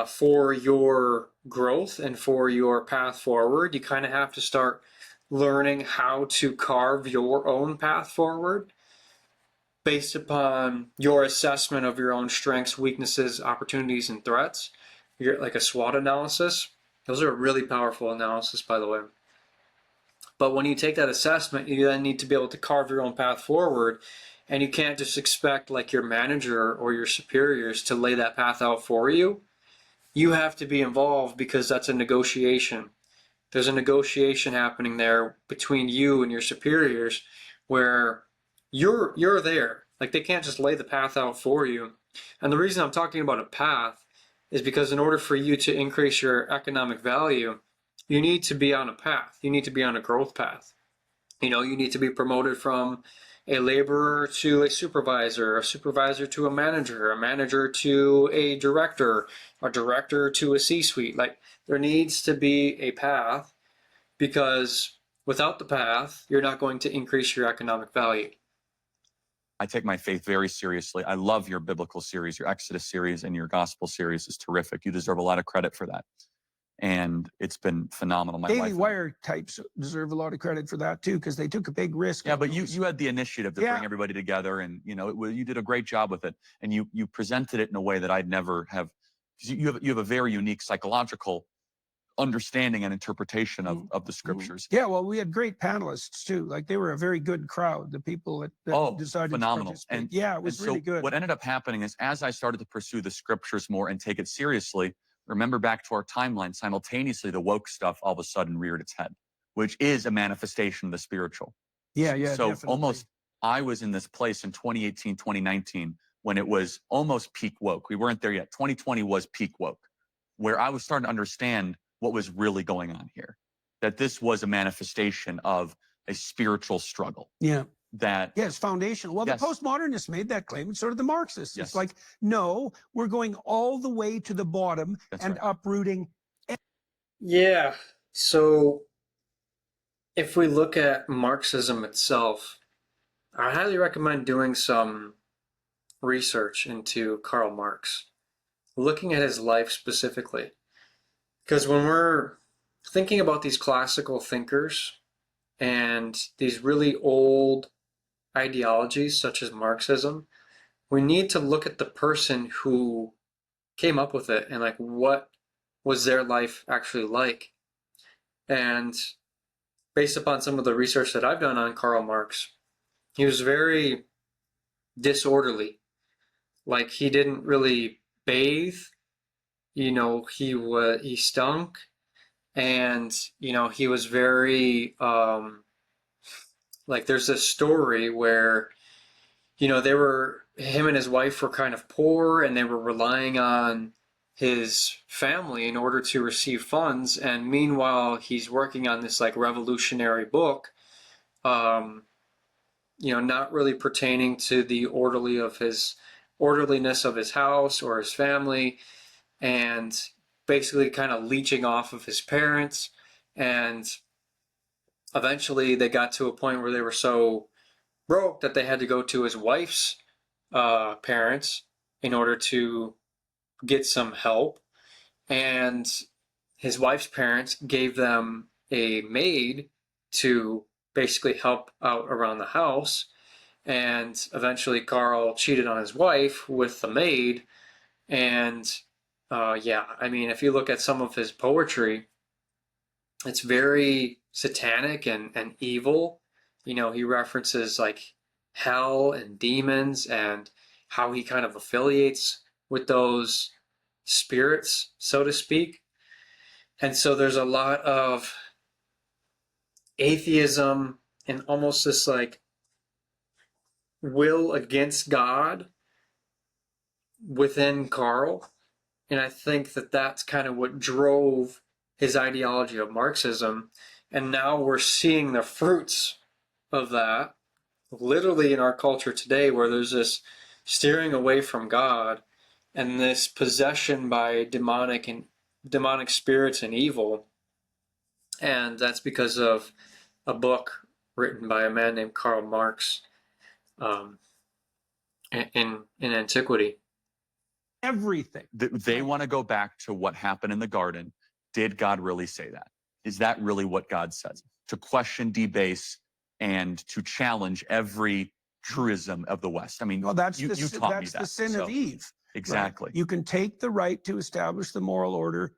for your growth and for your path forward, you kind of have to start learning how to carve your own path forward based upon your assessment of your own strengths, weaknesses, opportunities, and threats. You're like a SWOT analysis. Those are a really powerful analysis, by the way. But when you take that assessment, you then need to be able to carve your own path forward. And you can't just expect like your manager or your superiors to lay that path out for you. You have to be involved because that's a negotiation. There's a negotiation happening there between you and your superiors where you're there. Like they can't just lay the path out for you. And the reason I'm talking about a path is because in order for you to increase your economic value, you need to be on a path. You need to be on a growth path. You know, you need to be promoted from a laborer to a supervisor to a manager to a director to a C-suite. Like there needs to be a path because without the path, you're not going to increase your economic value. I take my faith very seriously. I love your biblical series, your Exodus series, and your gospel series is terrific. You deserve a lot of credit for that. And it's been phenomenal. My Daily wife Wire types deserve a lot of credit for that too, because they took a big risk. Yeah, but you had the initiative to Yeah. bring everybody together, and you know you did a great job with it, and you presented it in a way that I'd never have. You have a very unique psychological understanding and interpretation of the scriptures. Yeah, well, we had great panelists too. Like they were a very good crowd. The people that decided phenomenal. to participate. Yeah, it was really good. What ended up happening is as I started to pursue the scriptures more and take it seriously, remember back to our timeline, simultaneously the woke stuff all of a sudden reared its head, which is a manifestation of the spiritual. Yeah, So definitely. almost I was in this place in 2018, 2019, when it was almost peak woke. We weren't there yet. 2020 was peak woke, where I was starting to understand what was really going on here, that this was a manifestation of a spiritual struggle. Yeah. That it's foundational. Well, Yes. the postmodernists made that claim, and so did the Marxists. Yes. It's like, no, we're going all the way to the bottom That's and right. uprooting. Yeah. So if we look at Marxism itself, I highly recommend doing some research into Karl Marx, looking at his life specifically. Because when we're thinking about these classical thinkers and these really old ideologies such as Marxism, we need to look at the person who came up with it and like what was their life actually like. And based upon some of the research that I've done on Karl Marx, he was very disorderly. Like he didn't really bathe, you know, he stunk, and you know, he was very like there's this story where you know him and his wife were kind of poor and they were relying on his family in order to receive funds, and meanwhile he's working on this like revolutionary book, you know, not really pertaining to the orderliness of his house or his family, and basically kind of leeching off of his parents. And eventually they got to a point where they were so broke that they had to go to his wife's parents in order to get some help. And his wife's parents gave them a maid to basically help out around the house. And eventually Carl cheated on his wife with the maid. And yeah, I mean, if you look at some of his poetry, it's very satanic and evil. You know, he references like hell and demons and how he kind of affiliates with those spirits, so to speak. And so there's a lot of atheism and almost this like will against God within Carl. And I think that that's kind of what drove his ideology of Marxism. And now we're seeing the fruits of that literally in our culture today, where there's this steering away from God and this possession by demonic spirits and evil. And that's because of a book written by a man named Karl Marx in antiquity. everything. They want to go back to what happened in the garden. Did God really say that? Is that really what God says? To question, debase, and to challenge every truism of the West. I mean, Well, that's you taught me that's that. the sin of Eve. right? Exactly. You can take the right to establish the moral order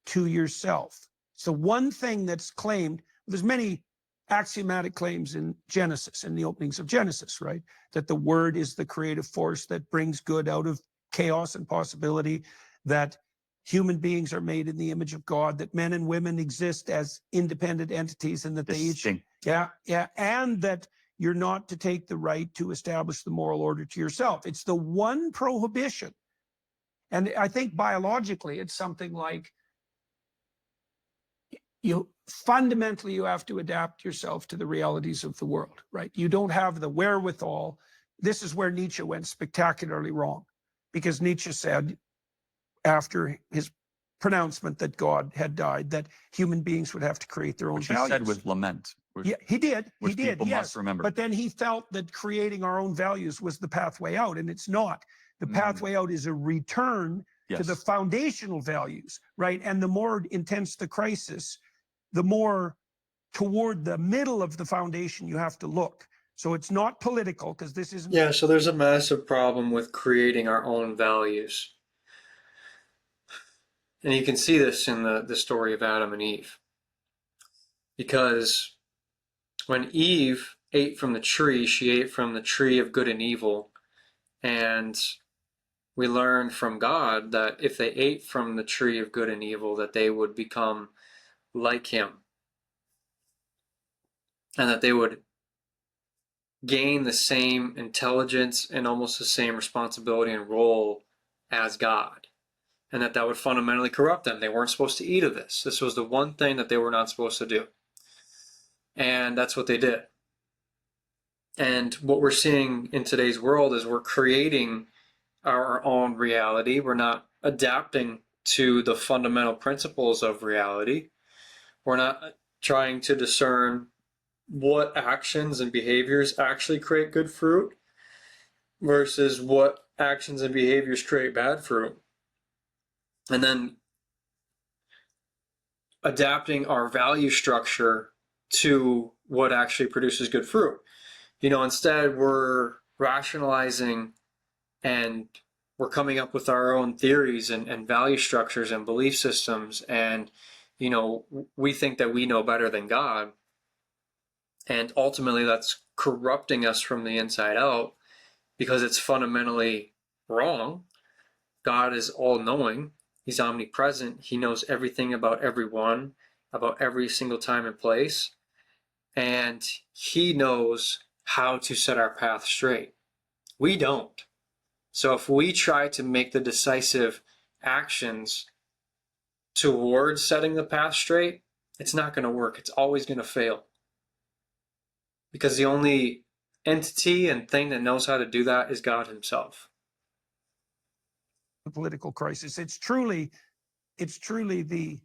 to yourself. So one thing that's claimed, there's many axiomatic claims in Genesis, in the openings of Genesis, right? That the word is the creative force that brings good out of chaos and possibility, that human beings are made in the image of God, that men and women exist as independent entities, and that they each, Distinct. and that you're not to take the right to establish the moral order to yourself. It's the one prohibition. And I think biologically, it's something like you fundamentally you have to adapt yourself to the realities of the world, right? You don't have the wherewithal. This is where Nietzsche went spectacularly wrong, because Nietzsche said, after his pronouncement that God had died, that human beings would have to create their own Which he values. said with lament. Yeah, he did. Which He did. people Yes. must remember. But then he felt that creating our own values was the pathway out, and it's not. The pathway out is a return to the Yes. foundational values, right? And the more intense the crisis, the more toward the middle of the foundation you have to look. So it's not political, because this isn't. Yeah, so there's a massive problem with creating our own values. And you can see this in the story of Adam and Eve. Because when Eve ate from the tree, she ate from the tree of good and evil. And we learned from God that if they ate from the tree of good and evil, that they would become like him. And that they would gain the same intelligence and almost the same responsibility and role as God. And that would fundamentally corrupt them. They weren't supposed to eat of this. This was the one thing that they were not supposed to do. And that's what they did. And what we're seeing in today's world is we're creating our own reality. We're not adapting to the fundamental principles of reality. We're not trying to discern what actions and behaviors actually create good fruit versus what actions and behaviors create bad fruit. And then adapting our value structure to what actually produces good fruit. Instead we're rationalizing and we're coming up with our own theories and value structures and belief systems. And, we think that we know better than God. And ultimately that's corrupting us from the inside out because it's fundamentally wrong. God is all-knowing. He's omnipresent. He knows everything about everyone, about every single time and place. And he knows how to set our path straight. We don't. So if we try to make the decisive actions towards setting the path straight, it's not going to work. It's always going to fail. Because the only entity and thing that knows how to do that is God himself. Political crisis. It's truly the,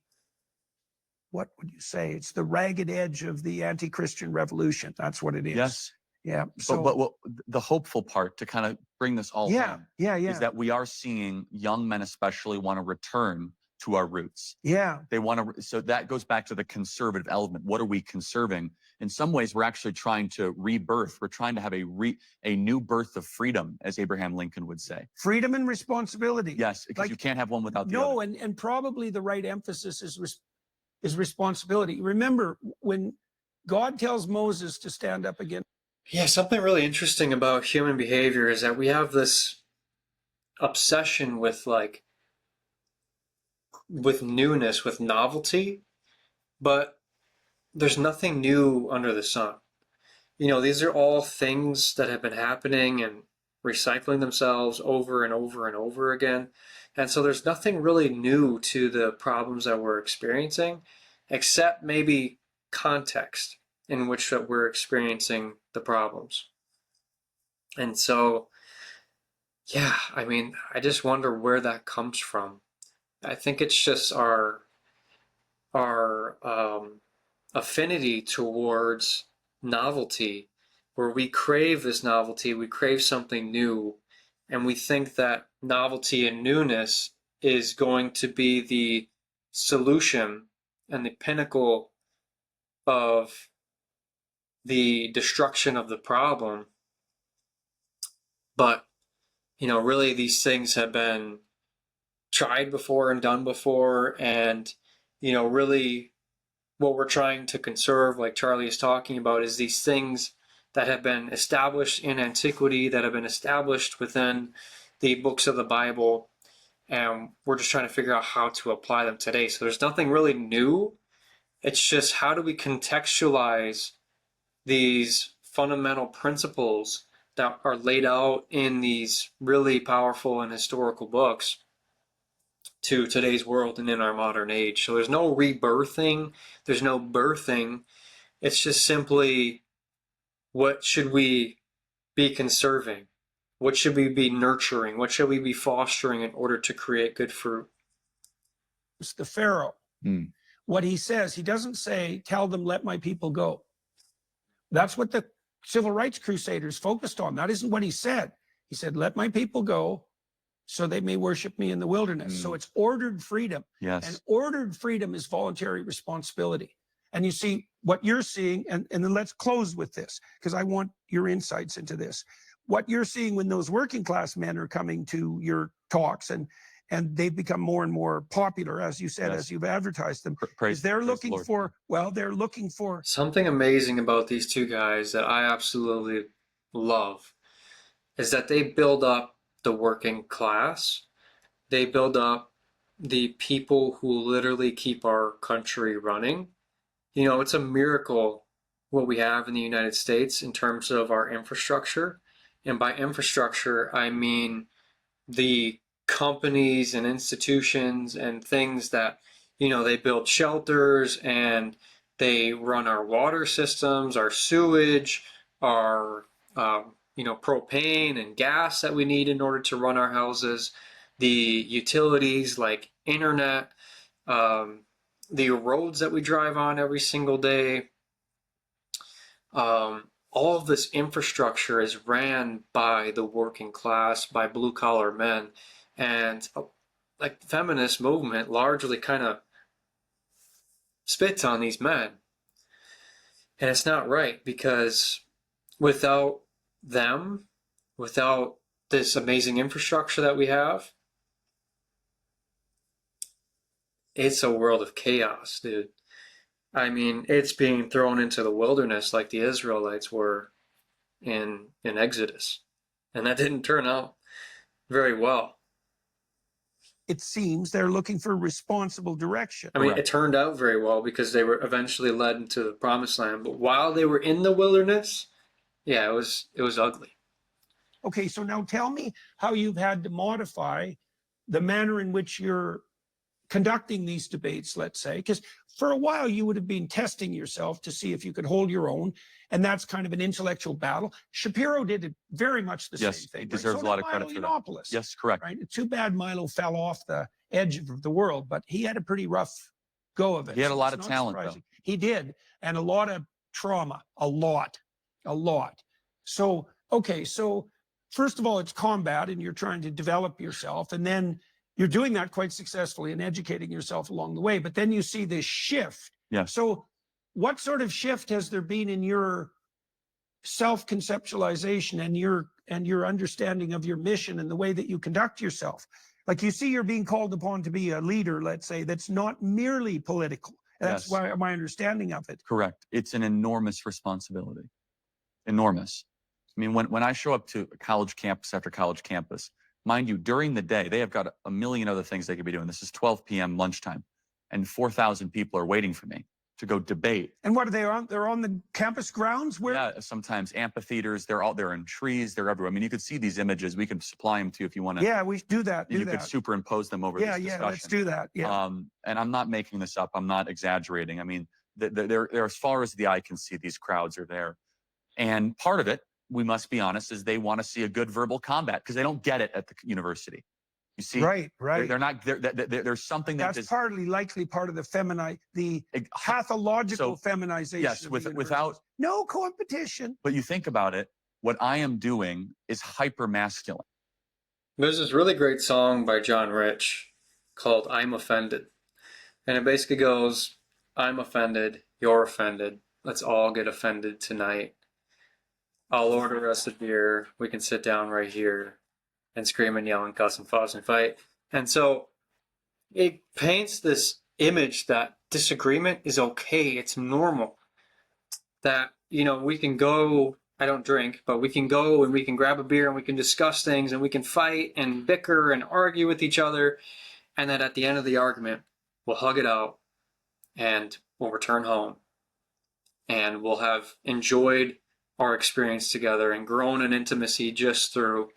what would you say? It's the ragged edge of the anti-Christian revolution. That's what it is. Yes. Yeah. So, but the hopeful part to kind of bring this all home is that we are seeing young men especially want to return to our roots. Yeah. They want to, so that goes back to the conservative element. What are we conserving? In some ways, we're actually trying to rebirth. We're trying to have a new birth of freedom, as Abraham Lincoln would say. Freedom and responsibility. Yes, because you can't have one without the other. No, and probably the right emphasis is responsibility. Remember, when God tells Moses to stand up against. Yeah, something really interesting about human behavior is that we have this obsession with newness, with novelty, but there's nothing new under the sun. These are all things that have been happening and recycling themselves over and over and over again. And so there's nothing really new to the problems that we're experiencing, except maybe context in which that we're experiencing the problems. And so, yeah, I just wonder where that comes from. I think it's just our affinity towards novelty, where we crave this novelty, we crave something new, And we think that novelty and newness is going to be the solution and the pinnacle of the destruction of the problem. But, really these things have been tried before and done before. And, really what we're trying to conserve, like Charlie is talking about, is these things that have been established in antiquity, that have been established within the books of the Bible. And we're just trying to figure out how to apply them today. So there's nothing really new. It's just, how do we contextualize these fundamental principles that are laid out in these really powerful and historical books to today's world and in our modern age. So there's no rebirthing, there's no birthing. It's just simply, what should we be conserving? What should we be nurturing? What should we be fostering in order to create good fruit? It's the Pharaoh. Mm. What he says, he doesn't say, tell them, let my people go. That's what the civil rights crusaders focused on. That isn't what he said. He said, let my people go so they may worship me in the wilderness. So it's ordered freedom. Yes. And ordered freedom is voluntary responsibility. And you see what you're seeing, and then let's close with this, because I want your insights into this. What you're seeing when those working class men are coming to your talks and they've become more and more popular, as you said, Yes. as you've advertised them, Praise, is they're praise looking the Lord. for, well, they're looking for Something amazing about these two guys that I absolutely love is that they build up the working class. They build up the people who literally keep our country running. It's a miracle what we have in the United States in terms of our infrastructure. And by infrastructure, I mean the companies and institutions and things that, they build shelters and they run our water systems, our sewage, our, propane and gas that we need in order to run our houses, the utilities like internet, the roads that we drive on every single day. All of this infrastructure is ran by the working class, by blue collar men. And like the feminist movement largely kind of spits on these men. And it's not right, because without them, without this amazing infrastructure that we have, it's a world of chaos, dude. I mean, it's being thrown into the wilderness like the Israelites were in Exodus. And that didn't turn out very well. it seems they're looking for responsible direction. I mean, Correct. it turned out very well because they were eventually led into the promised land. But while they were in the wilderness, yeah, it was ugly. Okay, so now tell me how you've had to modify the manner in which you're conducting these debates, let's say, because for a while you would have been testing yourself to see if you could hold your own, and that's kind of an intellectual battle. Shapiro did it very much the Yes, same thing. he right? deserves So a lot did of credit for that. Milo Yiannopoulos, Yes, correct. right? Too bad Milo fell off the edge of the world, but he had a pretty rough go of it. He had a lot it's of not talent, surprising. He did, and a lot of trauma, a lot. So, okay, so first of all, it's combat, and you're trying to develop yourself, and then you're doing that quite successfully and educating yourself along the way. But then you see this shift. Yes. So what sort of shift has there been in your self-conceptualization and your understanding of your mission and the way that you conduct yourself? Like, you see, you're being called upon to be a leader, let's say, that's not merely political. That's Yes. why my understanding of it. Correct. It's an enormous responsibility. Enormous. I mean, when I show up to a college campus after college campus, mind you, during the day, they have got a million other things they could be doing. This is 12 p.m. lunchtime, and 4,000 people are waiting for me to go debate. And what are they on? They're on the campus grounds? Where? Yeah, sometimes amphitheaters. They're in trees. They're everywhere. I mean, you could see these images. We can supply them to you if you want to. Yeah, we should do that. You could superimpose them over this discussion. Let's do that. Yeah. And I'm not making this up. I'm not exaggerating. I mean, they're as far as the eye can see, these crowds are there. And part of it, we must be honest, is they want to see a good verbal combat because they don't get it at the university. You see, Right. They're not. There's something That's partly likely part of the pathological feminization. Yes, of the without no competition. But you think about it, what I am doing is hyper masculine. There's this really great song by John Rich called I'm Offended. And it basically goes, I'm offended, you're offended, let's all get offended tonight. I'll order us a beer, we can sit down right here and scream and yell and cuss and fuss and fight. And so it paints this image that disagreement is okay, it's normal. That, we can go, I don't drink, but we can go and we can grab a beer and we can discuss things and we can fight and bicker and argue with each other. And that at the end of the argument, we'll hug it out and we'll return home. And we'll have enjoyed our experience together and grown in intimacy just through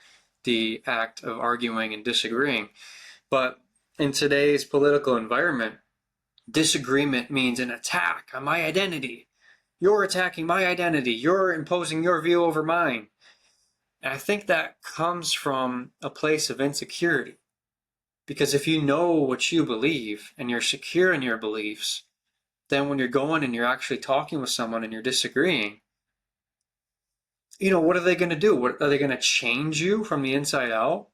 the act of arguing and disagreeing. But in today's political environment, disagreement means an attack on my identity. You're attacking my identity. You're imposing your view over mine. And I think that comes from a place of insecurity. Because if you know what you believe and you're secure in your beliefs, then when you're going and you're actually talking with someone and you're disagreeing, what are they going to do? What are they going to change you from the inside out?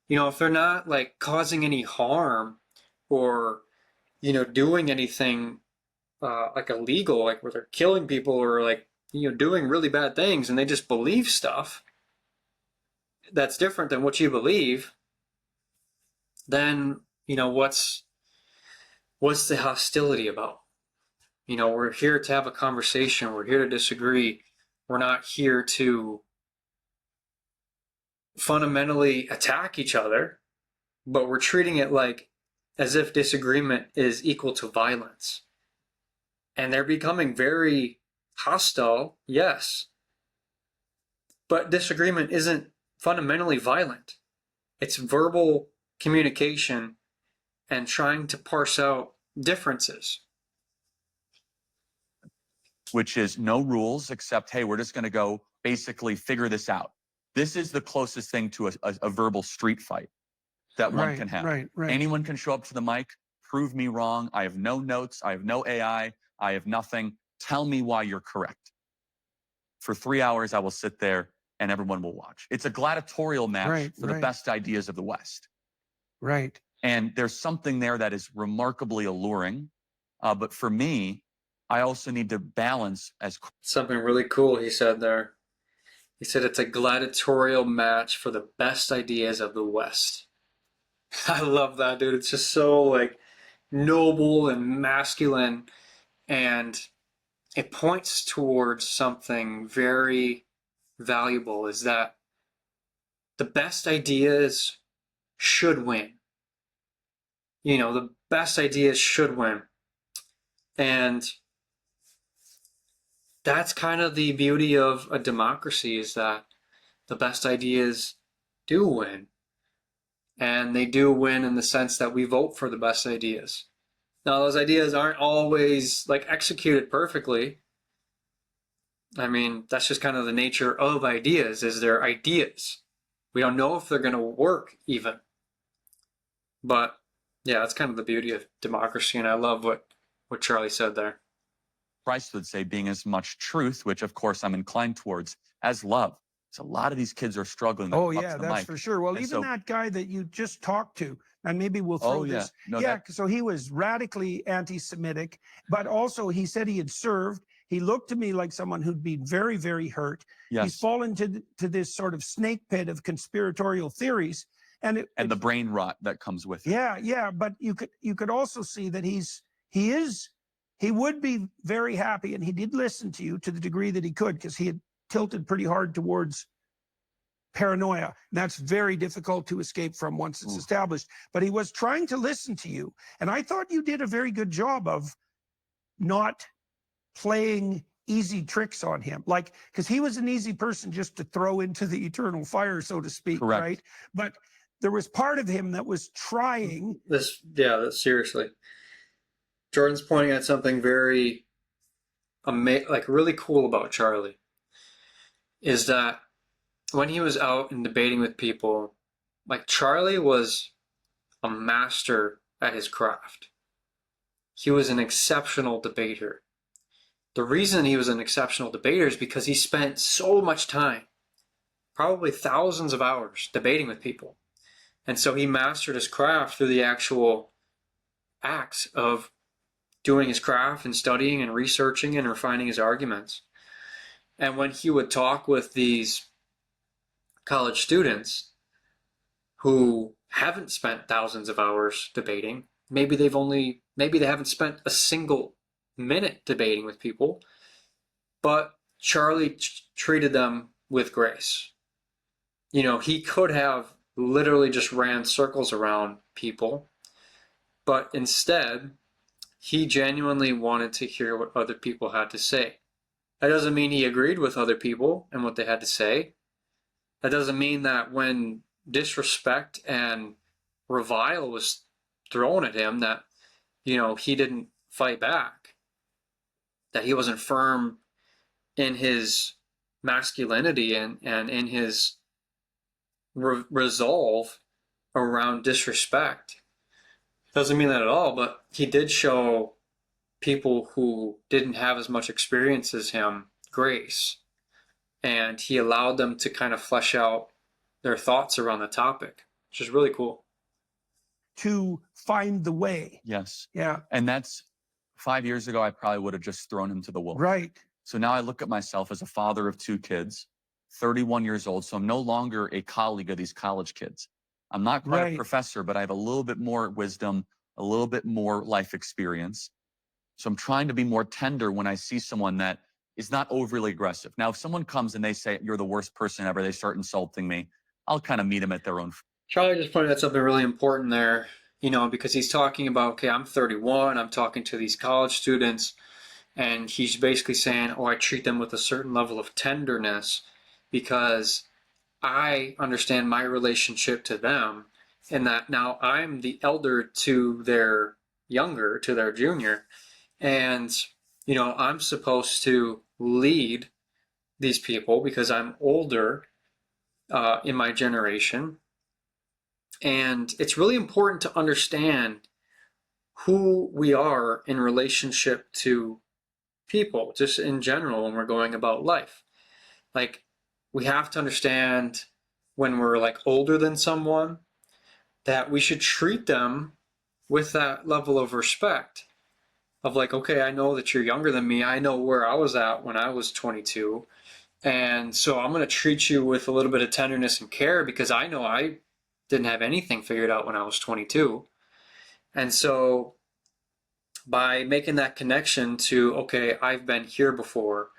If they're not like causing any harm or, doing anything like illegal, like where they're killing people or like, doing really bad things and they just believe stuff that's different than what you believe, then, what's the hostility about? We're here to have a conversation. We're here to disagree. We're not here to fundamentally attack each other, but we're treating it like as if disagreement is equal to violence. And they're becoming very hostile, yes. But disagreement isn't fundamentally violent. It's verbal communication and trying to parse out differences. Which is no rules except, hey, we're just going to go basically figure this out. This is the closest thing to a verbal street fight that one can have. Right. Anyone can show up to the mic, prove me wrong. I have no notes. I have no AI. I have nothing. Tell me why you're correct. For 3 hours, I will sit there and everyone will watch. It's a gladiatorial match for the best ideas of the West. Right. And there's something there that is remarkably alluring. But for me, I also need to balance as something really cool he said there. He said it's a gladiatorial match for the best ideas of the West. I love that, dude. It's just so like noble and masculine, and it points towards something very valuable, is that the best ideas should win. The best ideas should win. And that's kind of the beauty of a democracy, is that the best ideas do win. And they do win in the sense that we vote for the best ideas. Now, those ideas aren't always like executed perfectly. I mean, that's just kind of the nature of ideas, is they're ideas. We don't know if they're going to work even. But yeah, that's kind of the beauty of democracy. And I love what Charlie said there. Christ would say, being as much truth, which of course I'm inclined towards, as love. So a lot of these kids are struggling. Oh yeah, that's for sure. Well, and even that guy that you just talked to, and maybe we'll throw this. No, so he was radically anti-Semitic, but also he said he had served. He looked to me like someone who'd been very, very hurt. Yes. He's fallen to this sort of snake pit of conspiratorial theories, and the brain rot that comes with it. Yeah. But you could also see that he would be very happy, and he did listen to you to the degree that he could, because he had tilted pretty hard towards paranoia. And that's very difficult to escape from once it's established. But he was trying to listen to you. And I thought you did a very good job of not playing easy tricks on him. Like, because he was an easy person just to throw into the eternal fire, so to speak. Correct. Right? But there was part of him that was trying. Seriously. Jordan's pointing at something very really cool about Charlie, is that when he was out and debating with people, like, Charlie was a master at his craft. He was an exceptional debater. The reason he was an exceptional debater is because he spent so much time probably thousands of hours debating with people. And so he mastered his craft through the actual acts of doing his craft and studying and researching and refining his arguments. And when he would talk with these college students who haven't spent thousands of hours debating, maybe they haven't spent a single minute debating with people, but Charlie treated them with grace. You know, he could have literally just ran circles around people, but instead, he genuinely wanted to hear what other people had to say. That doesn't mean he agreed with other people and what they had to say. That doesn't mean that when disrespect and revile was thrown at him that, you know, he didn't fight back, that he wasn't firm in his masculinity and in his resolve around disrespect. Doesn't mean that at all, but he did show people who didn't have as much experience as him grace, and he allowed them to kind of flesh out their thoughts around the topic, which is really cool. To find the way. Yes. Yeah. And that's 5 years ago, I probably would have just thrown him to the wolves. Right. So now I look at myself as a father of 2 kids, 31 years old. So I'm no longer a colleague of these college kids. I'm not quite a professor, but I have a little bit more wisdom, a little bit more life experience. So I'm trying to be more tender when I see someone that is not overly aggressive. Now, if someone comes and they say, you're the worst person ever, they start insulting me, I'll kind of meet them at their own. Charlie just pointed out something really important there, you know, because he's talking about, okay, I'm 31, I'm talking to these college students, and he's basically saying, oh, I treat them with a certain level of tenderness because I understand my relationship to them, and that now I'm the elder to their younger, to their junior, and, you know, I'm supposed to lead these people because I'm older in my generation. And it's really important to understand who we are in relationship to people, just in general, when we're going about life. Like, we have to understand when we're like older than someone that we should treat them with that level of respect of like, okay, I know that you're younger than me. I know where I was at when I was 22. And so I'm going to treat you with a little bit of tenderness and care because I know I didn't have anything figured out when I was 22. And so by making that connection to, okay, I've been here before,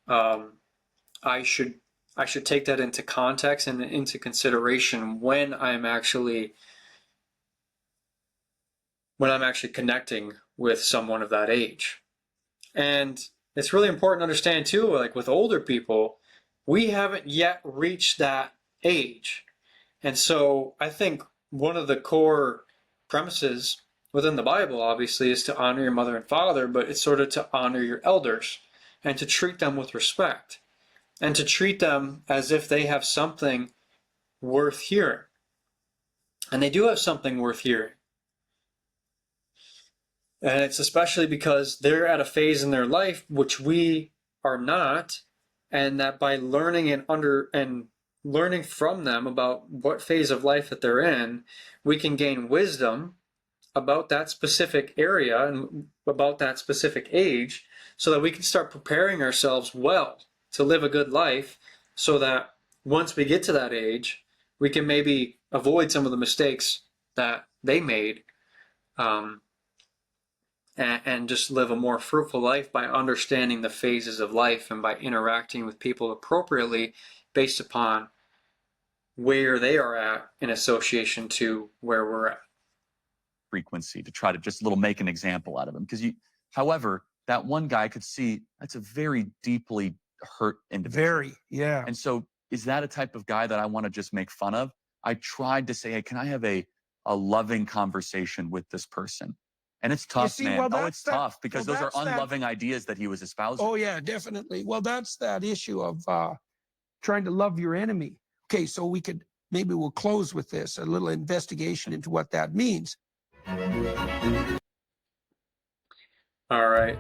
I should take that into context and into consideration when I'm actually connecting with someone of that age. And it's really important to understand too, like with older people, we haven't yet reached that age. And so I think one of the core premises within the Bible, obviously, is to honor your mother and father, but it's sort of to honor your elders and to treat them with respect and to treat them as if they have something worth hearing. And they do have something worth hearing. And it's especially because they're at a phase in their life which we are not, and that by learning and learning from them about what phase of life that they're in, we can gain wisdom about that specific area and about that specific age so that we can start preparing ourselves well to live a good life so that once we get to that age, we can maybe avoid some of the mistakes that they made and just live a more fruitful life by understanding the phases of life and by interacting with people appropriately based upon where they are at in association to where we're at. Frequency to try to just make an example out of him. Because however, that one guy could see that's a very deeply hurt individual. Very, yeah. And so is that a type of guy that I want to just make fun of? I tried to say, hey, can I have a loving conversation with this person? And it's tough, see, man. well, It's tough because those are unloving ideas that he was espousing. Oh, yeah, definitely. Well, that's that issue of trying to love your enemy. Okay, so maybe we'll close with this, a little investigation into what that means. All right.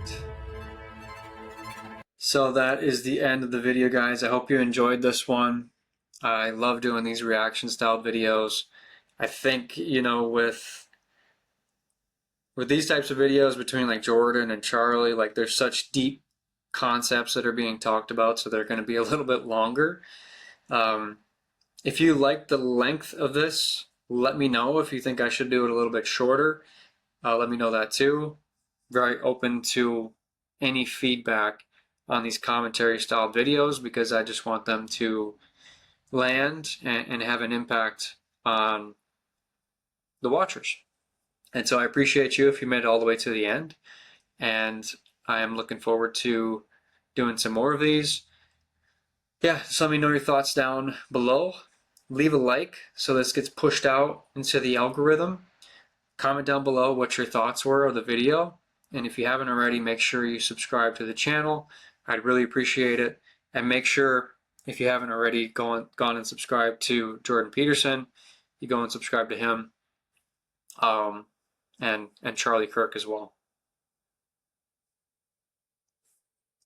So that is the end of the video, guys. I hope you enjoyed this one. I love doing these reaction style videos. I think, you know, with these types of videos between like Jordan and Charlie, like there's such deep concepts that are being talked about, so they're going to be a little bit longer. If you like the length of this, let me know. If you think I should do it a little bit shorter, let me know that too. Very open to any feedback on these commentary style videos, because I just want them to land and have an impact on the watchers. And so I appreciate you if you made it all the way to the end. And I am looking forward to doing some more of these. Yeah, just let me know your thoughts down below. Leave a like so this gets pushed out into the algorithm. Comment down below what your thoughts were of the video. And if you haven't already, make sure you subscribe to the channel. I'd really appreciate it. And make sure, if you haven't already gone and subscribed to Jordan Peterson, you go and subscribe to him, and Charlie Kirk as well.